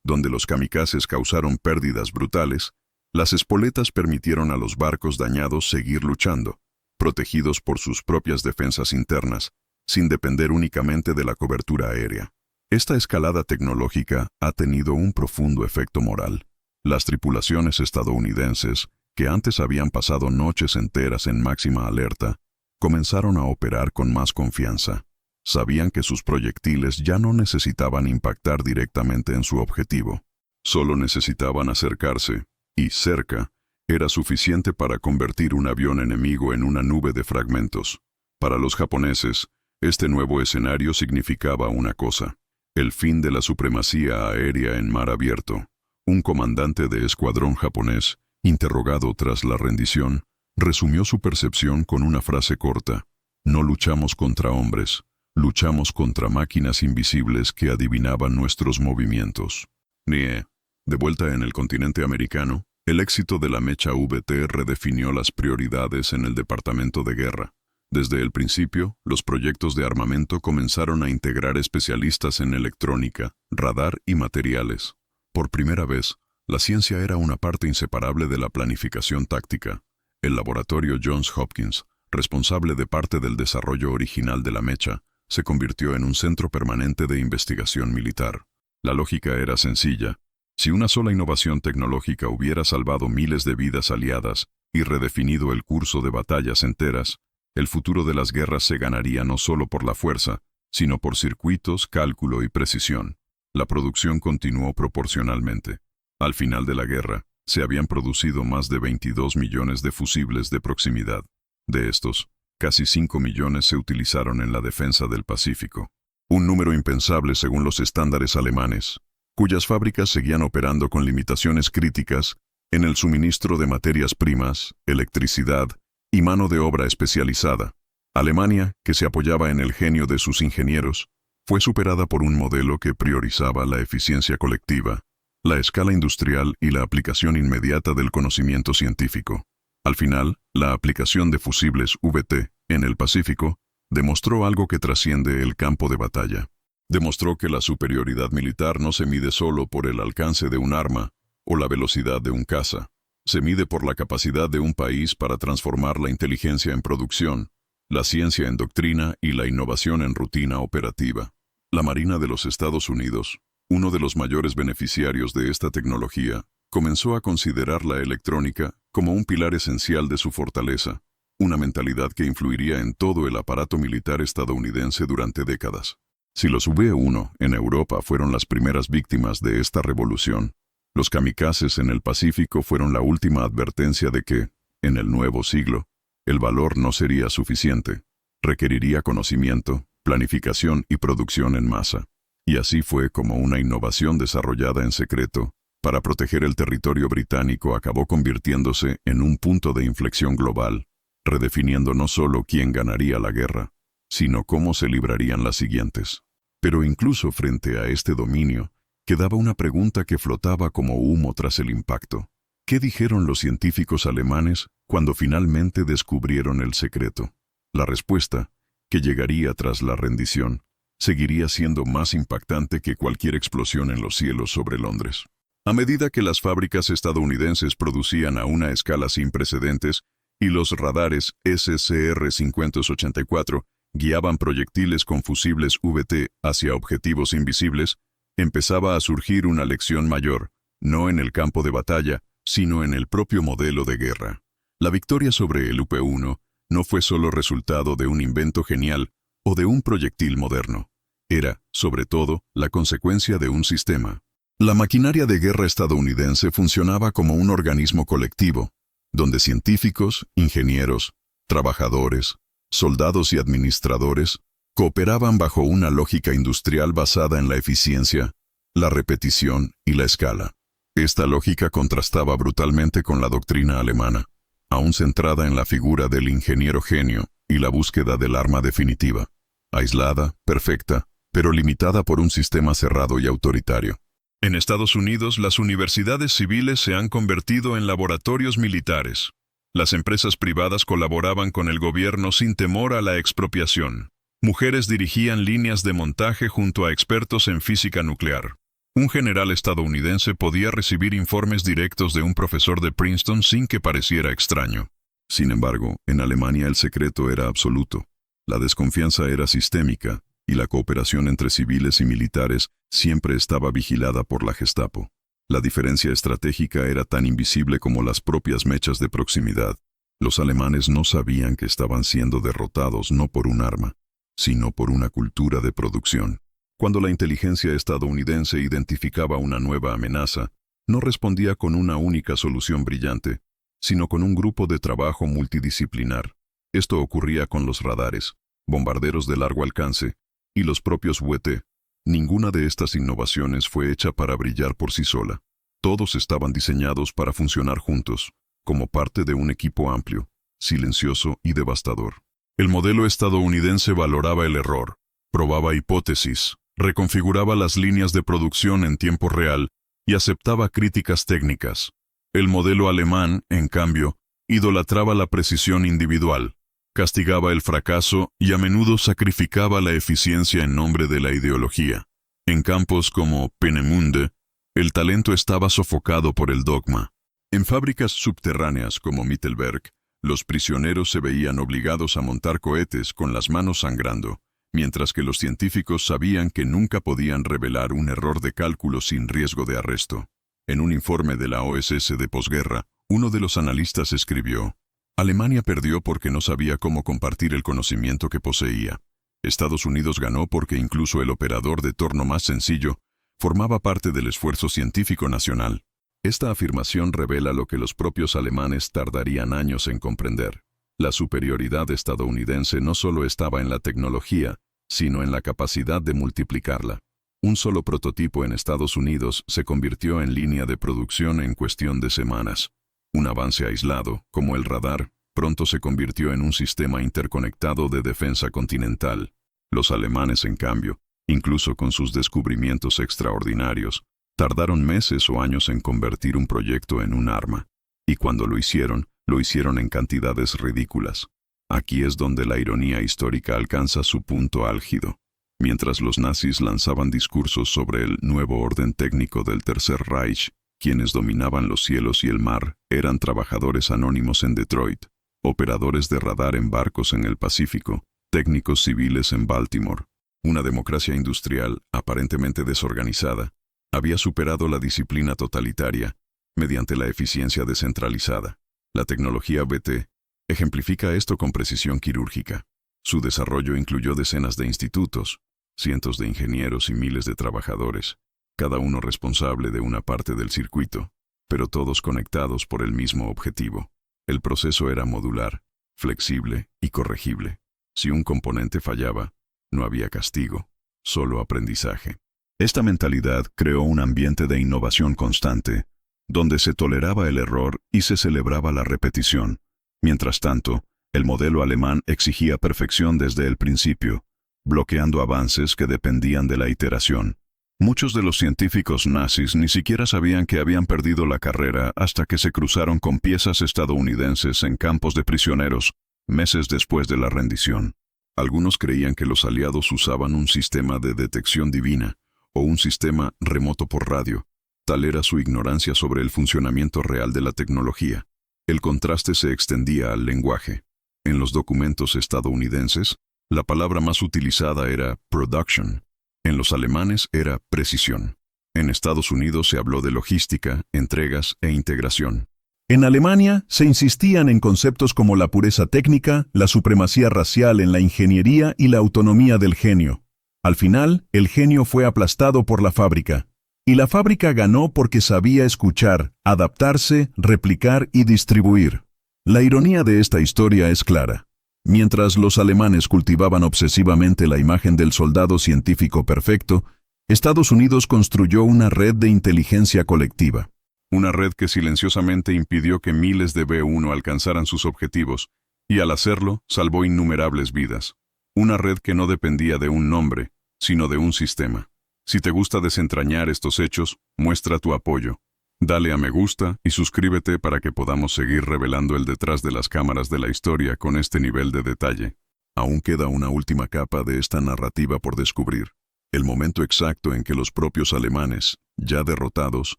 donde los kamikazes causaron pérdidas brutales, las espoletas permitieron a los barcos dañados seguir luchando, protegidos por sus propias defensas internas, sin depender únicamente de la cobertura aérea. Esta escalada tecnológica ha tenido un profundo efecto moral. Las tripulaciones estadounidenses, que antes habían pasado noches enteras en máxima alerta, comenzaron a operar con más confianza. Sabían que sus proyectiles ya no necesitaban impactar directamente en su objetivo. Solo necesitaban acercarse, y cerca era suficiente para convertir un avión enemigo en una nube de fragmentos. Para los japoneses, este nuevo escenario significaba una cosa: el fin de la supremacía aérea en mar abierto. Un comandante de escuadrón japonés, interrogado tras la rendición, resumió su percepción con una frase corta: no luchamos contra hombres, luchamos contra máquinas invisibles que adivinaban nuestros movimientos. De vuelta en el continente americano, el éxito de la mecha VT redefinió las prioridades en el Departamento de Guerra. Desde el principio, los proyectos de armamento comenzaron a integrar especialistas en electrónica, radar y materiales. Por primera vez, la ciencia era una parte inseparable de la planificación táctica. El laboratorio Johns Hopkins, responsable de parte del desarrollo original de la mecha, se convirtió en un centro permanente de investigación militar. La lógica era sencilla. Si una sola innovación tecnológica hubiera salvado miles de vidas aliadas y redefinido el curso de batallas enteras, el futuro de las guerras se ganaría no solo por la fuerza, sino por circuitos, cálculo y precisión. La producción continuó proporcionalmente. Al final de la guerra, se habían producido más de 22 millones de fusibles de proximidad. De estos, casi 5 millones se utilizaron en la defensa del Pacífico. Un número impensable según los estándares alemanes, cuyas fábricas seguían operando con limitaciones críticas en el suministro de materias primas, electricidad y mano de obra especializada. Alemania, que se apoyaba en el genio de sus ingenieros, fue superada por un modelo que priorizaba la eficiencia colectiva, la escala industrial y la aplicación inmediata del conocimiento científico. Al final, la aplicación de fusibles VT en el Pacífico demostró algo que trasciende el campo de batalla. Demostró que la superioridad militar no se mide solo por el alcance de un arma o la velocidad de un caza. Se mide por la capacidad de un país para transformar la inteligencia en producción, la ciencia en doctrina y la innovación en rutina operativa. La Marina de los Estados Unidos, uno de los mayores beneficiarios de esta tecnología, comenzó a considerar la electrónica como un pilar esencial de su fortaleza, una mentalidad que influiría en todo el aparato militar estadounidense durante décadas. Si los V-1 en Europa fueron las primeras víctimas de esta revolución, los kamikazes en el Pacífico fueron la última advertencia de que, en el nuevo siglo, el valor no sería suficiente. Requeriría conocimiento, planificación y producción en masa. Y así fue como una innovación desarrollada en secreto para proteger el territorio británico acabó convirtiéndose en un punto de inflexión global, redefiniendo no solo quién ganaría la guerra, sino cómo se librarían las siguientes. Pero incluso frente a este dominio, quedaba una pregunta que flotaba como humo tras el impacto. ¿Qué dijeron los científicos alemanes cuando finalmente descubrieron el secreto? La respuesta, que llegaría tras la rendición, seguiría siendo más impactante que cualquier explosión en los cielos sobre Londres. A medida que las fábricas estadounidenses producían a una escala sin precedentes y los radares SCR-584 guiaban proyectiles con fusibles VT hacia objetivos invisibles, empezaba a surgir una lección mayor, no en el campo de batalla, sino en el propio modelo de guerra. La victoria sobre el UP-1 no fue solo resultado de un invento genial o de un proyectil moderno. Era, sobre todo, la consecuencia de un sistema. La maquinaria de guerra estadounidense funcionaba como un organismo colectivo, donde científicos, ingenieros, trabajadores, soldados y administradores cooperaban bajo una lógica industrial basada en la eficiencia, la repetición y la escala. Esta lógica contrastaba brutalmente con la doctrina alemana, aún centrada en la figura del ingeniero genio y la búsqueda del arma definitiva, aislada, perfecta, pero limitada por un sistema cerrado y autoritario. En Estados Unidos, las universidades civiles se han convertido en laboratorios militares. Las empresas privadas colaboraban con el gobierno sin temor a la expropiación. Mujeres dirigían líneas de montaje junto a expertos en física nuclear. Un general estadounidense podía recibir informes directos de un profesor de Princeton sin que pareciera extraño. Sin embargo, en Alemania el secreto era absoluto. La desconfianza era sistémica, y la cooperación entre civiles y militares siempre estaba vigilada por la Gestapo. La diferencia estratégica era tan invisible como las propias mechas de proximidad. Los alemanes no sabían que estaban siendo derrotados no por un arma, sino por una cultura de producción. Cuando la inteligencia estadounidense identificaba una nueva amenaza, no respondía con una única solución brillante, sino con un grupo de trabajo multidisciplinar. Esto ocurría con los radares, bombarderos de largo alcance, y los propios VT. Ninguna de estas innovaciones fue hecha para brillar por sí sola. Todos estaban diseñados para funcionar juntos, como parte de un equipo amplio, silencioso y devastador. El modelo estadounidense valoraba el error, probaba hipótesis, reconfiguraba las líneas de producción en tiempo real y aceptaba críticas técnicas. El modelo alemán, en cambio, idolatraba la precisión individual, castigaba el fracaso y a menudo sacrificaba la eficiencia en nombre de la ideología. En campos como Peenemünde, el talento estaba sofocado por el dogma. En fábricas subterráneas como Mittelberg, los prisioneros se veían obligados a montar cohetes con las manos sangrando, mientras que los científicos sabían que nunca podían revelar un error de cálculo sin riesgo de arresto. En un informe de la OSS de posguerra, uno de los analistas escribió: Alemania perdió porque no sabía cómo compartir el conocimiento que poseía. Estados Unidos ganó porque incluso el operador de torno más sencillo formaba parte del esfuerzo científico nacional. Esta afirmación revela lo que los propios alemanes tardarían años en comprender. La superioridad estadounidense no solo estaba en la tecnología, sino en la capacidad de multiplicarla. Un solo prototipo en Estados Unidos se convirtió en línea de producción en cuestión de semanas. Un avance aislado, como el radar, pronto se convirtió en un sistema interconectado de defensa continental. Los alemanes, en cambio, incluso con sus descubrimientos extraordinarios, tardaron meses o años en convertir un proyecto en un arma. Y cuando lo hicieron, Lo hicieron en cantidades ridículas. Aquí es donde la ironía histórica alcanza su punto álgido. Mientras los nazis lanzaban discursos sobre el nuevo orden técnico del Tercer Reich, quienes dominaban los cielos y el mar eran trabajadores anónimos en Detroit, operadores de radar en barcos en el Pacífico, técnicos civiles en Baltimore. Una democracia industrial, aparentemente desorganizada, había superado la disciplina totalitaria mediante la eficiencia descentralizada. La tecnología VT ejemplifica esto con precisión quirúrgica. Su desarrollo incluyó decenas de institutos, cientos de ingenieros y miles de trabajadores, cada uno responsable de una parte del circuito, pero todos conectados por el mismo objetivo. El proceso era modular, flexible y corregible. Si un componente fallaba, no había castigo, solo aprendizaje. Esta mentalidad creó un ambiente de innovación constante, donde se toleraba el error y se celebraba la repetición. Mientras tanto, el modelo alemán exigía perfección desde el principio, bloqueando avances que dependían de la iteración. Muchos de los científicos nazis ni siquiera sabían que habían perdido la carrera hasta que se cruzaron con piezas estadounidenses en campos de prisioneros, meses después de la rendición. Algunos creían que los aliados usaban un sistema de detección divina, o un sistema remoto por radio. Tal era su ignorancia sobre el funcionamiento real de la tecnología. El contraste se extendía al lenguaje. En los documentos estadounidenses, la palabra más utilizada era production. En los alemanes era precisión. En Estados Unidos se habló de logística, entregas e integración. En Alemania se insistían en conceptos como la pureza técnica, la supremacía racial en la ingeniería y la autonomía del genio. Al final, el genio fue aplastado por la fábrica. Y la fábrica ganó porque sabía escuchar, adaptarse, replicar y distribuir. La ironía de esta historia es clara. Mientras los alemanes cultivaban obsesivamente la imagen del soldado científico perfecto, Estados Unidos construyó una red de inteligencia colectiva. Una red que silenciosamente impidió que miles de B-1 alcanzaran sus objetivos, y al hacerlo, salvó innumerables vidas. Una red que no dependía de un nombre, sino de un sistema. Si te gusta desentrañar estos hechos, muestra tu apoyo. Dale a me gusta y suscríbete para que podamos seguir revelando el detrás de las cámaras de la historia con este nivel de detalle. Aún queda una última capa de esta narrativa por descubrir. El momento exacto en que los propios alemanes, ya derrotados,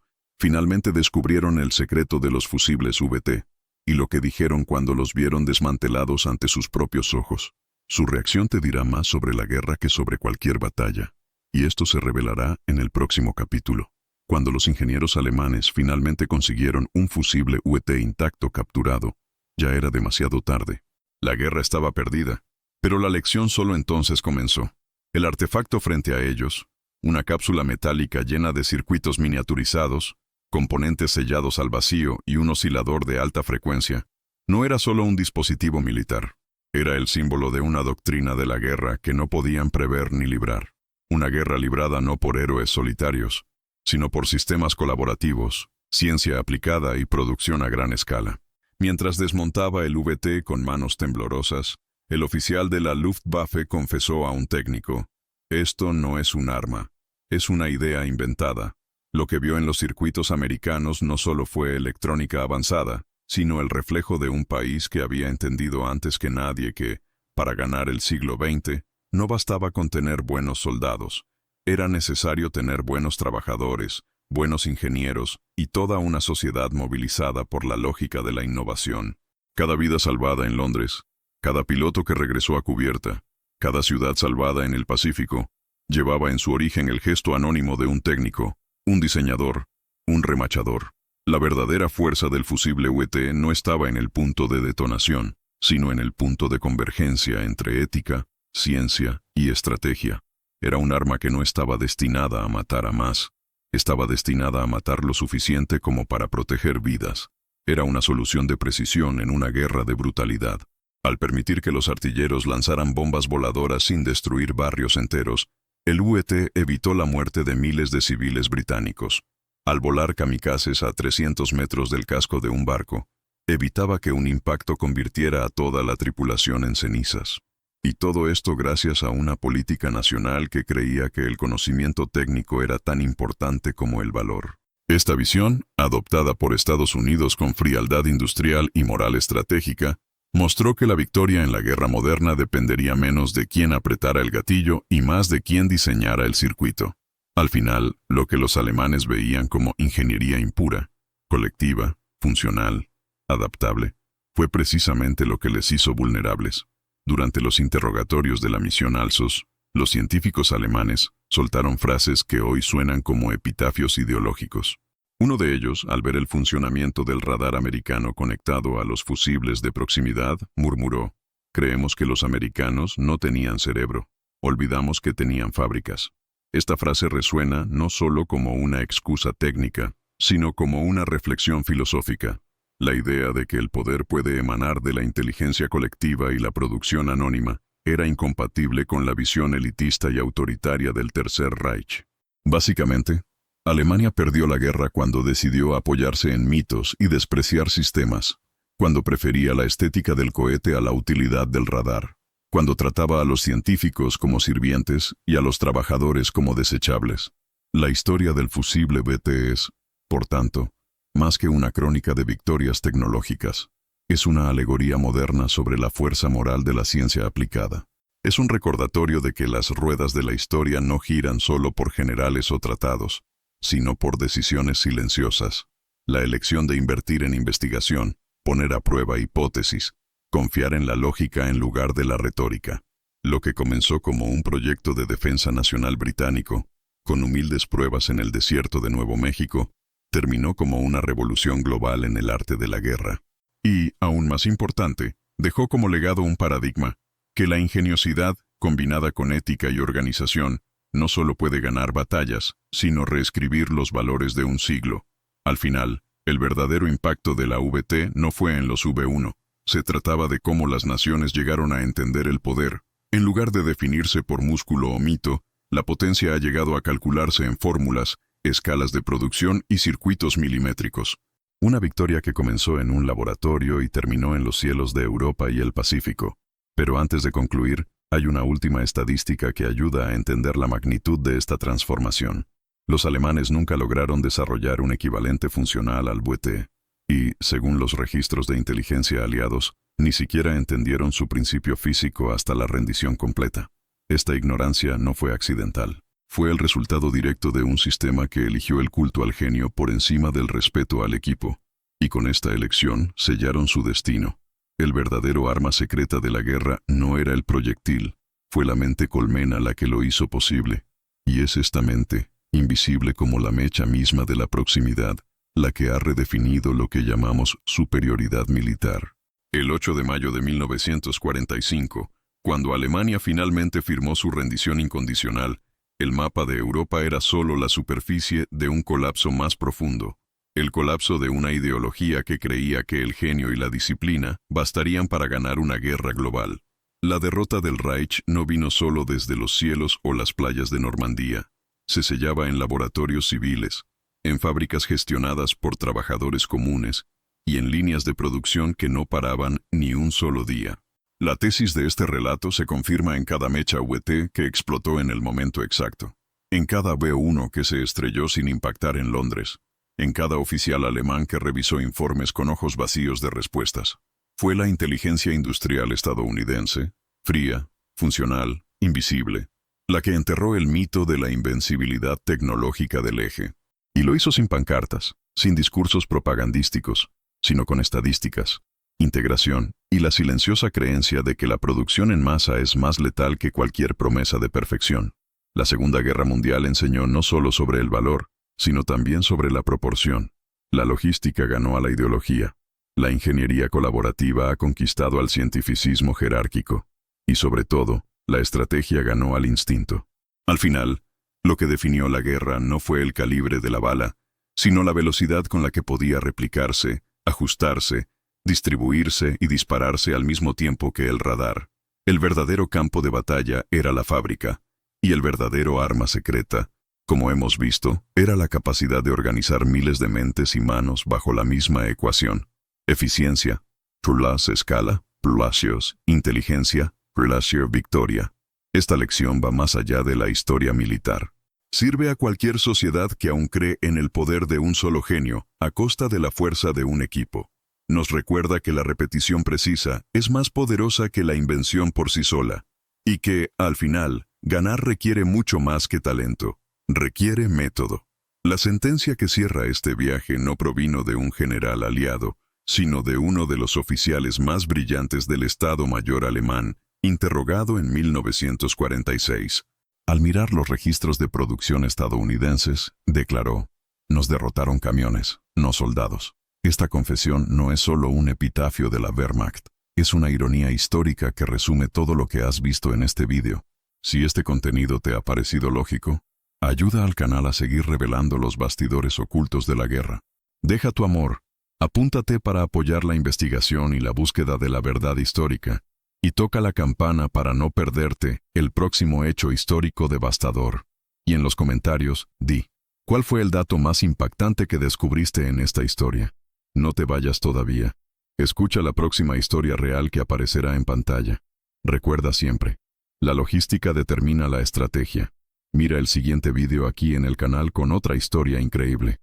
finalmente descubrieron el secreto de los fusibles VT, y lo que dijeron cuando los vieron desmantelados ante sus propios ojos. Su reacción te dirá más sobre la guerra que sobre cualquier batalla, y esto se revelará en el próximo capítulo. Cuando los ingenieros alemanes finalmente consiguieron un fusible VT intacto capturado, ya era demasiado tarde. La guerra estaba perdida, pero la lección solo entonces comenzó. El artefacto frente a ellos, una cápsula metálica llena de circuitos miniaturizados, componentes sellados al vacío y un oscilador de alta frecuencia, no era solo un dispositivo militar. Era el símbolo de una doctrina de la guerra que no podían prever ni librar. Una guerra librada no por héroes solitarios, sino por sistemas colaborativos, ciencia aplicada y producción a gran escala. Mientras desmontaba el VT con manos temblorosas, el oficial de la Luftwaffe confesó a un técnico: «Esto no es un arma, es una idea inventada». Lo que vio en los circuitos americanos no solo fue electrónica avanzada, sino el reflejo de un país que había entendido antes que nadie que, para ganar el siglo XX, no bastaba con tener buenos soldados. Era necesario tener buenos trabajadores, buenos ingenieros y toda una sociedad movilizada por la lógica de la innovación. Cada vida salvada en Londres, cada piloto que regresó a cubierta, cada ciudad salvada en el Pacífico, llevaba en su origen el gesto anónimo de un técnico, un diseñador, un remachador. La verdadera fuerza del fusible VT no estaba en el punto de detonación, sino en el punto de convergencia entre ética, ciencia y estrategia. Era un arma que no estaba destinada a matar a más. Estaba destinada a matar lo suficiente como para proteger vidas. Era una solución de precisión en una guerra de brutalidad. Al permitir que los artilleros lanzaran bombas voladoras sin destruir barrios enteros, el VT evitó la muerte de miles de civiles británicos. Al volar kamikazes a 300 metros del casco de un barco, evitaba que un impacto convirtiera a toda la tripulación en cenizas. Y todo esto gracias a una política nacional que creía que el conocimiento técnico era tan importante como el valor. Esta visión, adoptada por Estados Unidos con frialdad industrial y moral estratégica, mostró que la victoria en la guerra moderna dependería menos de quién apretara el gatillo y más de quién diseñara el circuito. Al final, lo que los alemanes veían como ingeniería impura, colectiva, funcional, adaptable, fue precisamente lo que les hizo vulnerables. Durante los interrogatorios de la misión Alsos, los científicos alemanes soltaron frases que hoy suenan como epitafios ideológicos. Uno de ellos, al ver el funcionamiento del radar americano conectado a los fusibles de proximidad, murmuró: «Creemos que los americanos no tenían cerebro. Olvidamos que tenían fábricas». Esta frase resuena no solo como una excusa técnica, sino como una reflexión filosófica. La idea de que el poder puede emanar de la inteligencia colectiva y la producción anónima era incompatible con la visión elitista y autoritaria del Tercer Reich. Básicamente, Alemania perdió la guerra cuando decidió apoyarse en mitos y despreciar sistemas, cuando prefería la estética del cohete a la utilidad del radar, cuando trataba a los científicos como sirvientes y a los trabajadores como desechables. La historia del fusible BT es, por tanto, más que una crónica de victorias tecnológicas, es una alegoría moderna sobre la fuerza moral de la ciencia aplicada. Es un recordatorio de que las ruedas de la historia no giran solo por generales o tratados, sino por decisiones silenciosas. La elección de invertir en investigación, poner a prueba hipótesis, confiar en la lógica en lugar de la retórica. Lo que comenzó como un proyecto de defensa nacional británico, con humildes pruebas en el desierto de Nuevo México, terminó como una revolución global en el arte de la guerra. Y, aún más importante, dejó como legado un paradigma, que la ingeniosidad, combinada con ética y organización, no solo puede ganar batallas, sino reescribir los valores de un siglo. Al final, el verdadero impacto de la VT no fue en los V1. Se trataba de cómo las naciones llegaron a entender el poder. En lugar de definirse por músculo o mito, la potencia ha llegado a calcularse en fórmulas, escalas de producción y circuitos milimétricos. Una victoria que comenzó en un laboratorio y terminó en los cielos de Europa y el Pacífico. Pero antes de concluir, hay una última estadística que ayuda a entender la magnitud de esta transformación. Los alemanes nunca lograron desarrollar un equivalente funcional al VT, y, según los registros de inteligencia aliados, ni siquiera entendieron su principio físico hasta la rendición completa. Esta ignorancia no fue accidental. Fue el resultado directo de un sistema que eligió el culto al genio por encima del respeto al equipo, y con esta elección sellaron su destino. El verdadero arma secreta de la guerra no era el proyectil, fue la mente colmena la que lo hizo posible. Y es esta mente, invisible como la mecha misma de la proximidad, la que ha redefinido lo que llamamos superioridad militar. El 8 de mayo de 1945, cuando Alemania finalmente firmó su rendición incondicional, el mapa de Europa era solo la superficie de un colapso más profundo, el colapso de una ideología que creía que el genio y la disciplina bastarían para ganar una guerra global. La derrota del Reich no vino solo desde los cielos o las playas de Normandía. Se sellaba en laboratorios civiles, en fábricas gestionadas por trabajadores comunes y en líneas de producción que no paraban ni un solo día. La tesis de este relato se confirma en cada mecha VT que explotó en el momento exacto, en cada B-1 que se estrelló sin impactar en Londres, en cada oficial alemán que revisó informes con ojos vacíos de respuestas. Fue la inteligencia industrial estadounidense, fría, funcional, invisible, la que enterró el mito de la invencibilidad tecnológica del eje. Y lo hizo sin pancartas, sin discursos propagandísticos, sino con estadísticas, integración y la silenciosa creencia de que la producción en masa es más letal que cualquier promesa de perfección. La Segunda Guerra Mundial enseñó no solo sobre el valor, sino también sobre la proporción. La logística ganó a la ideología. La ingeniería colaborativa ha conquistado al cientificismo jerárquico. Y sobre todo, la estrategia ganó al instinto. Al final, lo que definió la guerra no fue el calibre de la bala, sino la velocidad con la que podía replicarse, ajustarse, distribuirse y dispararse al mismo tiempo que el radar. El verdadero campo de batalla era la fábrica, y el verdadero arma secreta, como hemos visto, era la capacidad de organizar miles de mentes y manos bajo la misma ecuación. Eficiencia, plus escala, plus inteligencia, plus victoria. Esta lección va más allá de la historia militar. Sirve a cualquier sociedad que aún cree en el poder de un solo genio, a costa de la fuerza de un equipo. Nos recuerda que la repetición precisa es más poderosa que la invención por sí sola, y que, al final, ganar requiere mucho más que talento, requiere método. La sentencia que cierra este viaje no provino de un general aliado, sino de uno de los oficiales más brillantes del Estado Mayor alemán, interrogado en 1946. Al mirar los registros de producción estadounidenses, declaró: "Nos derrotaron camiones, no soldados". Esta confesión no es solo un epitafio de la Wehrmacht, es una ironía histórica que resume todo lo que has visto en este vídeo. Si este contenido te ha parecido lógico, ayuda al canal a seguir revelando los bastidores ocultos de la guerra. Deja tu amor, apúntate para apoyar la investigación y la búsqueda de la verdad histórica, y toca la campana para no perderte el próximo hecho histórico devastador. Y en los comentarios, di, ¿cuál fue el dato más impactante que descubriste en esta historia? No te vayas todavía. Escucha la próxima historia real que aparecerá en pantalla. Recuerda siempre, la logística determina la estrategia. Mira el siguiente vídeo aquí en el canal con otra historia increíble.